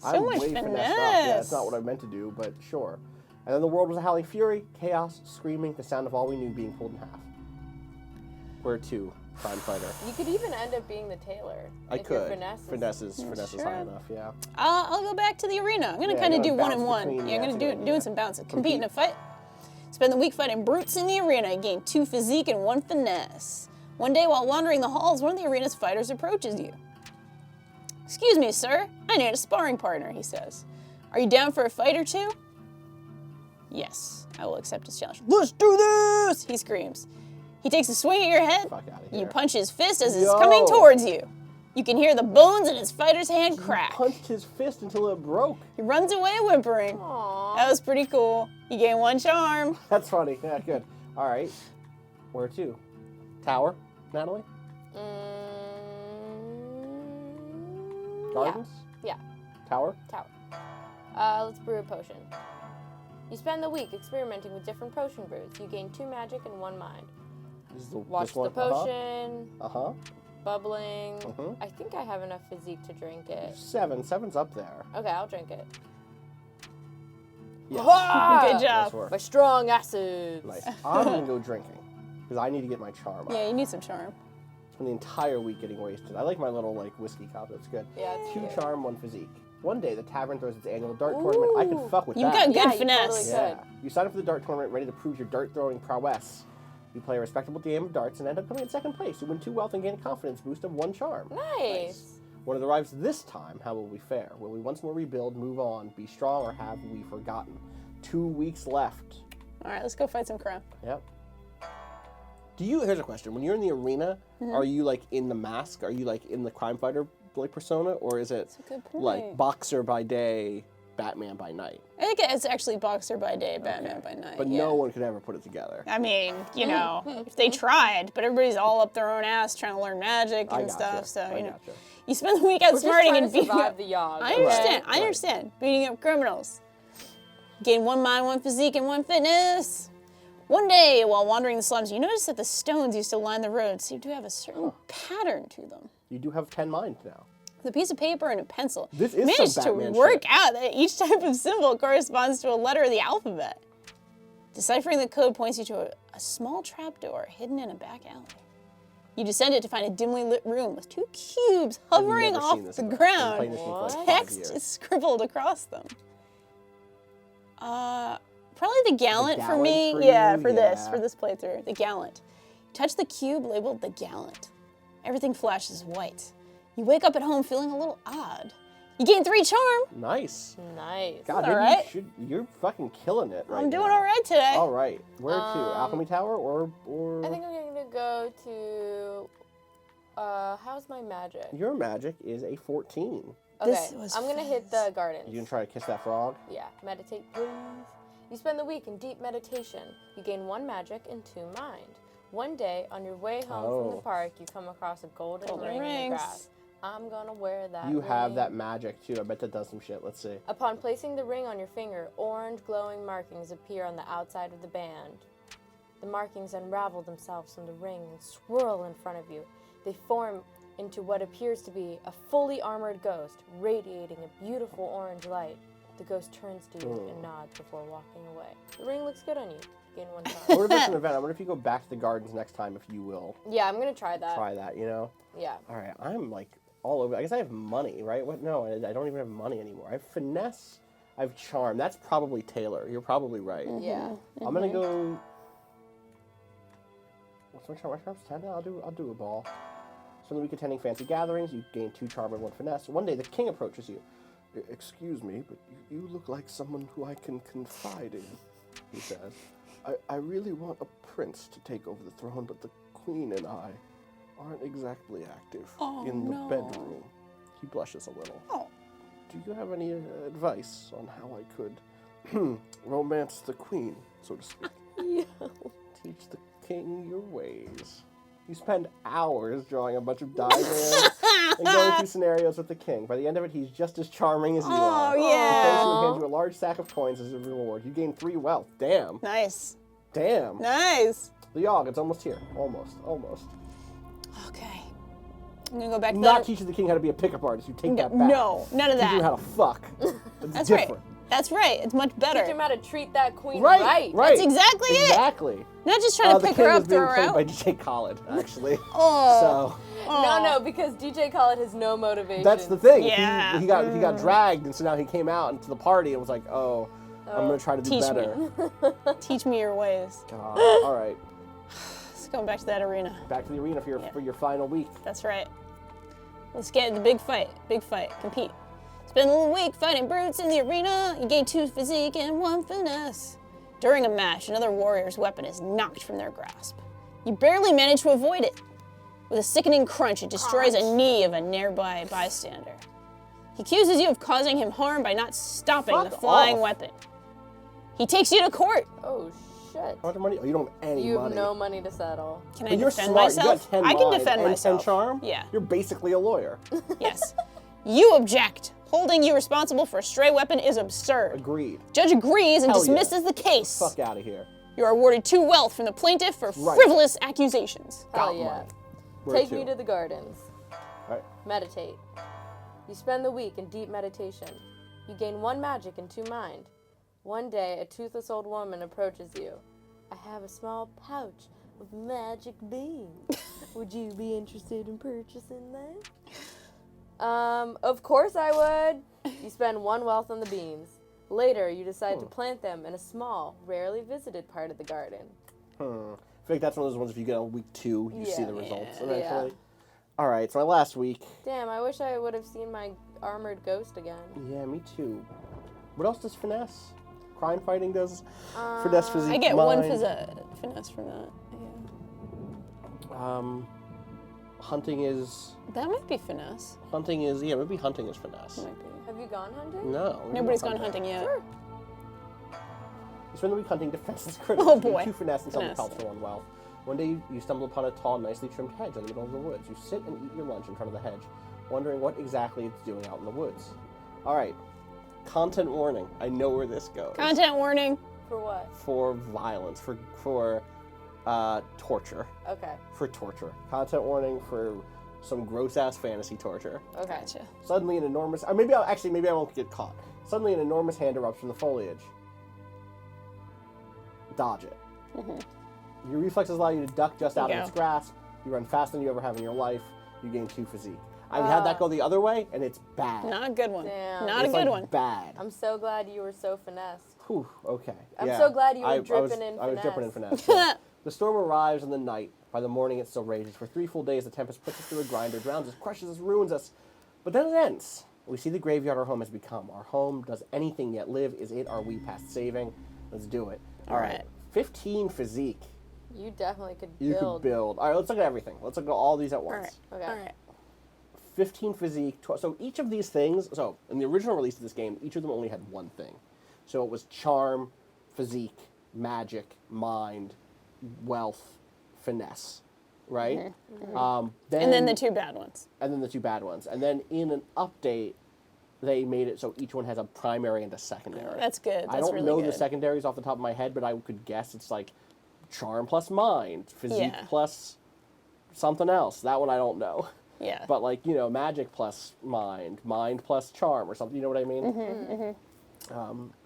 I'm So much way finessed up. finesse. Yeah, it's not what I meant to do, but sure. And then the world was a howling fury, chaos, screaming, the sound of all we knew being pulled in half. Where to, crime fighter? You could even end up being the tailor. I if your could. finesse is- Finesse is Sure. high enough, yeah. I'll go back to the arena. I'm gonna Yeah, kind of you do gotta 1 and bounce 1. between, Yeah, I'm gonna yeah, doing some bouncing. Compete in a fight. Spend the week fighting brutes in the arena. Gain 2 physique and 1 finesse. One day while wandering the halls, one of the arena's fighters approaches you. "Excuse me, sir. I need a sparring partner," he says. "Are you down for a fight or 2? "Yes, I will accept his challenge." "Let's do this!" he screams. He takes a swing at your head. Fuck outta here. You punch his fist as it's coming towards you. You can hear the bones in his fighter's hand crack. Punched his fist until it broke. He runs away whimpering. Aww. That was pretty cool. You gain 1 charm. That's funny. Yeah, good. All right. Where to? Tower, Natalie? Gardens? Yeah. Tower? Tower. Let's brew a potion. You spend the week experimenting with different potion brews. You gain 2 magic and 1 mind. This is the, Watch this one? the potion. Uh-huh. bubbling. Mhm. I think I have enough physique to drink it. 7. 7's up there. Okay, I'll drink it. Yes. Good Ah! job. Nice work. My strong acids. Nice. I'm gonna go drinking because I need to get my charm up. Yeah, you need some charm. Spend the entire week getting wasted. I like my little like whiskey cup. That's good. Yeah, it's 2 cute. charm, 1 physique. One day the tavern throws its annual dart tournament. I could Ooh. fuck with You that. got good Yeah, you finesse. totally Yeah. could. You sign up for the dart tournament ready to prove your dart throwing prowess. You play a respectable game of darts and end up coming in 2nd place. You win 2 wealth and gain a confidence boost of 1 charm. Nice. When it arrives this time, how will we fare? Will we once more rebuild, move on, be strong, or have we forgotten? 2 weeks left. All right, let's go fight some crime. Yep. Here's a question. When you're in the arena, Mm-hmm. are you like in the mask? Are you like in the crime fighter like persona? Or is it That's a good point. like boxer by day, Batman by night? I think it's actually Boxer by day, Batman by night. But yeah. no one could ever put it together. I mean, you know, if they tried, but everybody's all up their own ass trying to learn magic I and gotcha. stuff. So, I you know, gotcha. you spend the week We're just outsmarting trying and to beating survive up. the Yawgh. I okay? understand. I Right. understand. Beating up criminals. Gain 1 mind, 1 physique, and 1 fitness. One day, while wandering the slums, you notice that the stones used to line the road seem to have a certain pattern to them. You do have 10 mind now. With a piece of paper and a pencil, This you is managed some to Batman work shit. out that each type of symbol corresponds to a letter of the alphabet. Deciphering the code points you to a small trapdoor hidden in a back alley. You descend it to find a dimly lit room with 2 cubes hovering I've never off seen this the before. I've been ground. playing this game for like 5 Text years. is scribbled across them. Probably the gallant for me. Gallant for Yeah, you? for Yeah. this playthrough. The gallant. Touch the cube labeled the gallant. Everything flashes white. You wake up at home feeling a little odd. You gain 3 charm. Nice. Nice. God, all maybe right. you're fucking killing it right I'm doing now. all right today. All right. Where to? Alchemy Tower or I think I'm gonna go to. How's my magic? your magic is a 14. Okay, This was I'm gonna hit the gardens. You gonna try to kiss that frog? Yeah, meditate, please. You spend the week in deep meditation. You gain 1 magic and 2 mind. One day, on your way home from Oh. the park, you come across a golden ring in the rings. grass. I'm gonna wear that You have ring. that magic too. I bet that does some shit. Let's see. Upon placing the ring on your finger, orange glowing markings appear on the outside of the band. The markings unravel themselves from the ring and swirl in front of you. They form into what appears to be a fully armored ghost, radiating a beautiful orange light. The ghost turns to you and nods before walking away. The ring looks good on you. Gain 1 charm. What if it's an event? I wonder if you go back to the gardens next time, if you will Yeah, I'm gonna try that. try that. You know. Yeah. All right. I'm like all over. I guess I have money, right? What? No, I don't even have money anymore. I have finesse. I have charm. That's probably Taylor. You're probably right. Yeah. I'm gonna go. What's my charm? My charm's 10. I'll do a ball. Spend the week attending fancy gatherings. You gain 2 charm and 1 finesse. One day, the king approaches you. Excuse me, but you look like someone who I can confide in, he says. I really want a prince to take over the throne, but the queen and I aren't exactly active in the bedroom. He blushes a little. Oh. Do you have any advice on how I could romance the queen, so to speak? Yeah. Teach the king your ways. You spend hours drawing a bunch of diagrams and going through scenarios with the king. By the end of it, he's just as charming as you are. Oh, He yeah. hands you a large sack of coins as a reward. You gain 3 wealth. Damn. Nice. Damn. Nice. The Yawgh, it's almost here. Almost. Okay. I'm gonna go back to Not that. teaching the king how to be a pickup artist. You take that back. No, none of Teach him that. how to fuck. It's That's different. right. That's right. It's much better. Teach him how to treat that queen Right. That's exactly it. Exactly. Not just trying to The pick king her is up, being throw her played out. by DJ Khaled, actually. Oh. So No, because DJ Khaled has no motivation. that's the thing. Yeah. He got dragged, and so now he came out into the party and was like, "Oh, I'm gonna try to do Teach me. better." Teach me your ways. God. All right, Let's go back to that arena. back to the arena for your final week. That's right. Let's get in the big fight. Big fight. Compete. Spend a little week fighting brutes in the arena. You gain 2 physique and 1 finesse. During a match, another warrior's weapon is knocked from their grasp. You barely manage to avoid it. With a sickening crunch, it destroys a knee of a nearby bystander. He accuses you of causing him harm by not stopping Fuck the flying off. weapon. He takes you to court. Oh shit. How much money? Oh, you don't have any You have money. no money to settle. Can I But you're defend smart. myself? You got 10 I can mind defend and myself. 10 charm? Yeah. You're basically a lawyer. Yes. You object. Holding you responsible for a stray weapon is absurd. Agreed. Judge agrees and Hell yeah. dismisses the case. Fuck out of here. You are awarded 2 wealth from the plaintiff for Right. frivolous accusations. Hell Got yeah. mine. Where Take me to the gardens. All right. Meditate. You spend the week in deep meditation. You gain 1 magic and 2 mind. One day, a toothless old woman approaches you. I have a small pouch of magic beans. Would you be interested in purchasing that? Of course I would. You spend 1 wealth on the beans. Later, you decide to plant them in a small, rarely visited part of the garden. I feel like that's one of those ones if you get on week 2, you see the results Yeah. eventually. Yeah. All right, so my last week. Damn, I wish I would have seen my armored ghost again. Yeah, me too. What else does finesse? Crime fighting does finesse physique. I get mind. 1 finesse from that. Yeah. Hunting is. That might be finesse. Hunting is. Yeah, maybe hunting is finesse. Might be. Have you gone hunting? No. Nobody's gone hunting yet. Sure. You spend the week hunting defense is critical. Oh, boy. 2 finesse and some Finesse. pelts for 1 wealth. One day you stumble upon a tall, nicely trimmed hedge in the middle of the woods. You sit and eat your lunch in front of the hedge, wondering what exactly it's doing out in the woods. All right. Content warning. I know where this goes. Content warning. For what? For violence. For torture. Okay. For torture. Content warning for some gross-ass fantasy torture. Okay. Gotcha. Suddenly an enormous... maybe I won't get caught. Suddenly an enormous hand erupts from the foliage. Dodge it. Your reflexes allow you to duck just out of its grasp. You run faster than you ever have in your life. You gain 2 physique. I've had that go the other way, and it's bad. Not a good one. Damn. Not It's a good like one. bad. I'm so glad you were so finessed. Whew, okay. I'm yeah. so glad you were I dripping in I was dripping in finesse. finesse. yeah. The storm arrives in the night. By the morning, it still rages. For 3 full days, the tempest puts us through a grinder, drowns us, crushes us, ruins us. But then it ends. We see the graveyard our home has become. Our home does anything yet live. Is it? Are we past saving? Let's do it. All right. 15 physique. You definitely could You build. could build. All right, let's look at everything. Let's look at all these at All once. right. Okay. All right. 15 physique. So each of these things, so in the original release of this game, each of them only had 1 thing. So it was charm, physique, magic, mind, wealth, finesse, right? And then the 2 bad ones. And then the 2 bad ones. And then in an update, they made it so each one has a primary and a secondary. That's good. I That's don't really know good. the secondaries off the top of my head, but I could guess it's like charm plus mind, physique Yeah. plus something else. That one I don't know. Yeah. But like, magic plus mind, mind plus charm or something, you know what I mean?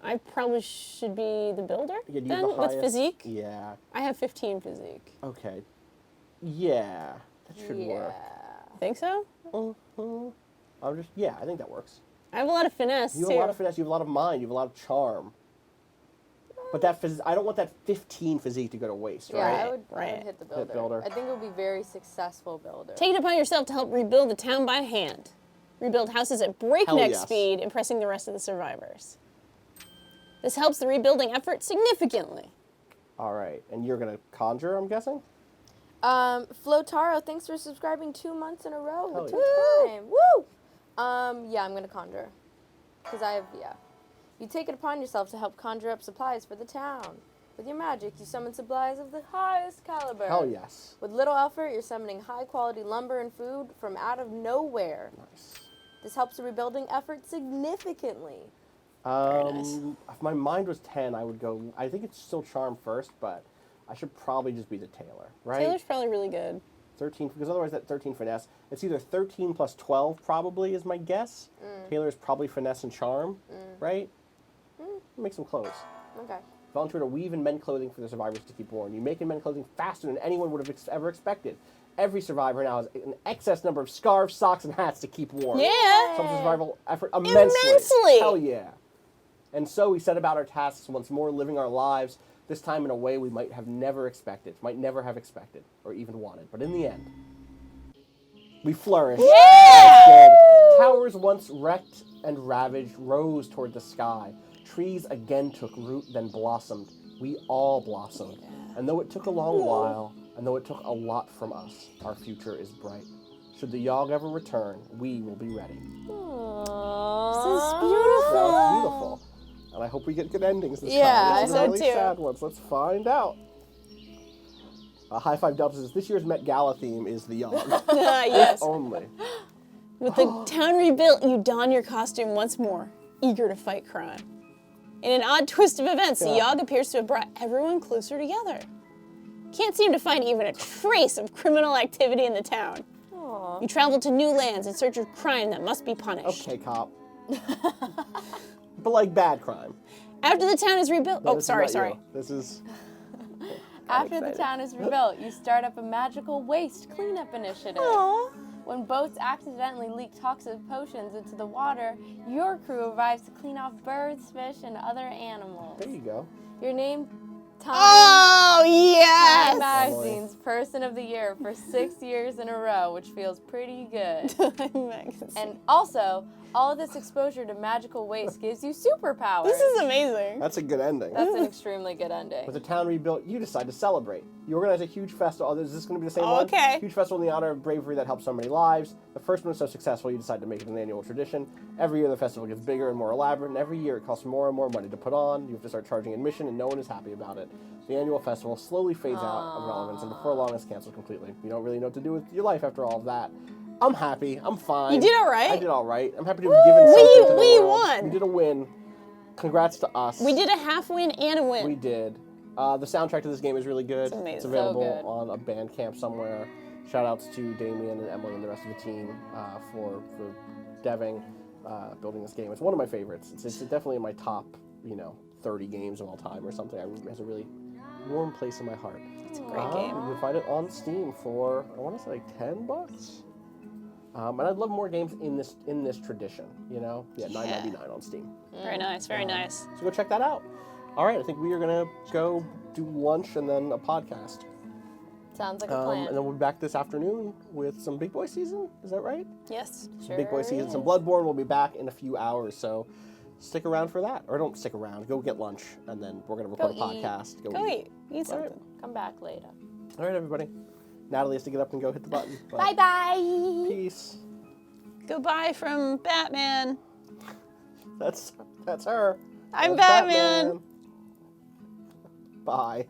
I probably should be the builder Yeah, do you then have the with highest? physique. Yeah. I have 15 physique. Okay. Yeah. That should work. Think so? I think that works. I have a lot of finesse You have too. a lot of finesse, you have a lot of mind, you have a lot of charm. But that I don't want that 15 physique to go to waste, Yeah, right? I would Right. hit the builder. builder. I think it would be very successful builder. Take it upon yourself to help rebuild the town by hand. Rebuild houses at breakneck yes. speed, impressing the rest of the survivors. This helps the rebuilding effort significantly. All right. And you're going to conjure, I'm guessing? Flotaro, thanks for subscribing 2 months in a row with Hell Twitch Prime. Woo! Yeah, I'm gonna conjure. Because You take it upon yourself to help conjure up supplies for the town. With your magic, you summon supplies of the highest caliber. Hell yes. With little effort, you're summoning high-quality lumber and food from out of nowhere. Nice. This helps the rebuilding effort significantly. If my mind was 10, I would go, I think it's still charm first, but I should probably just be the tailor, right? Taylor's probably really good. 13, because otherwise that 13 finesse, it's either 13 plus 12 probably is my guess. Tailor's probably finesse and charm, right? Make some clothes. Okay. Volunteer to weave and mend clothing for the survivors to keep warm. You make and mend clothing faster than anyone would have ever expected. Every survivor now has an excess number of scarves, socks, and hats to keep warm. Yeah. Helps the survival effort immensely. Immensely. Hell yeah. And so we set about our tasks once more, living our lives, this time in a way we might never have expected, or even wanted. But in the end, we flourished. Yeah! Towers once wrecked and ravaged rose toward the sky. Trees again took root, then blossomed. We all blossomed. And though it took a long while, and though it took a lot from us, our future is bright. Should the Yawgh ever return, we will be ready. This is That's beautiful. beautiful. And I hope we get good endings this Yeah, time. I This is hope really too. sad ones. Let's find out. High Five Dubs says, this year's Met Gala theme is the Yawgh. Yes. Only. With the town rebuilt, you don your costume once more, eager to fight crime. In an odd twist of events, the Yeah. Yawgh appears to have brought everyone closer together. Can't seem to find even a trace of criminal activity in the town. Aw. You travel to new lands in search of crime that must be punished. Okay, cop. But like bad crime. After the town is rebuilt... No, Oh, this is sorry, not sorry. you. This is... After the excited. town is rebuilt, you start up a magical waste cleanup initiative. Aww. When boats accidentally leak toxic potions into the water, your crew arrives to clean off birds, fish, and other animals. There you go. You're named Time Oh, yes! Magazine's Person of the Year for 6 years in a row, which feels pretty good. And also, all of this exposure to magical waste gives you superpowers. This is amazing. That's a good ending. That's an extremely good ending. With the town rebuilt, you decide to celebrate. You organize a huge festival. Is this going to be the same one? Okay. Huge festival in the honor of bravery that helped so many lives. The first one was so successful, you decide to make it an annual tradition. Every year the festival gets bigger and more elaborate, and every year it costs more and more money to put on. You have to start charging admission, and no one is happy about it. The annual festival slowly fades out of relevance, and before long it's canceled completely. You don't really know what to do with your life after all of that. I'm happy. I'm fine. You did all right. I did all right. I'm happy to have given something to the we world. won. We did a win. Congrats to us. We did a half win and a win. We did. The soundtrack to this game is really good. It's amazing. It's available So good. on a Bandcamp somewhere. Shout outs to Damien and Emily and the rest of the team for deving, building this game. It's one of my favorites. It's definitely in my top, 30 games of all time or something. It has a really warm place in my heart. It's a great game. You can find it on Steam for, I want to say like $10. And I'd love more games in this tradition, Yeah, $9.99 on Steam. Very nice, very nice. So go check that out. All right, I think we are going to go do lunch and then a podcast. Sounds like a plan. And then we'll be back this afternoon with some Big Boy season. Is that right? Yes. Sure Big Boy season. is. Some Bloodborne will be back in a few hours, so stick around for that. Or don't stick around. Go get lunch, and then we're going to record a Go eat. podcast. Go eat. Eat All something. right. Come back later. All right, everybody. Natalie has to get up and go hit the button. but Bye-bye. Peace. Goodbye from Batman. That's her. I'm That's Batman. Bye.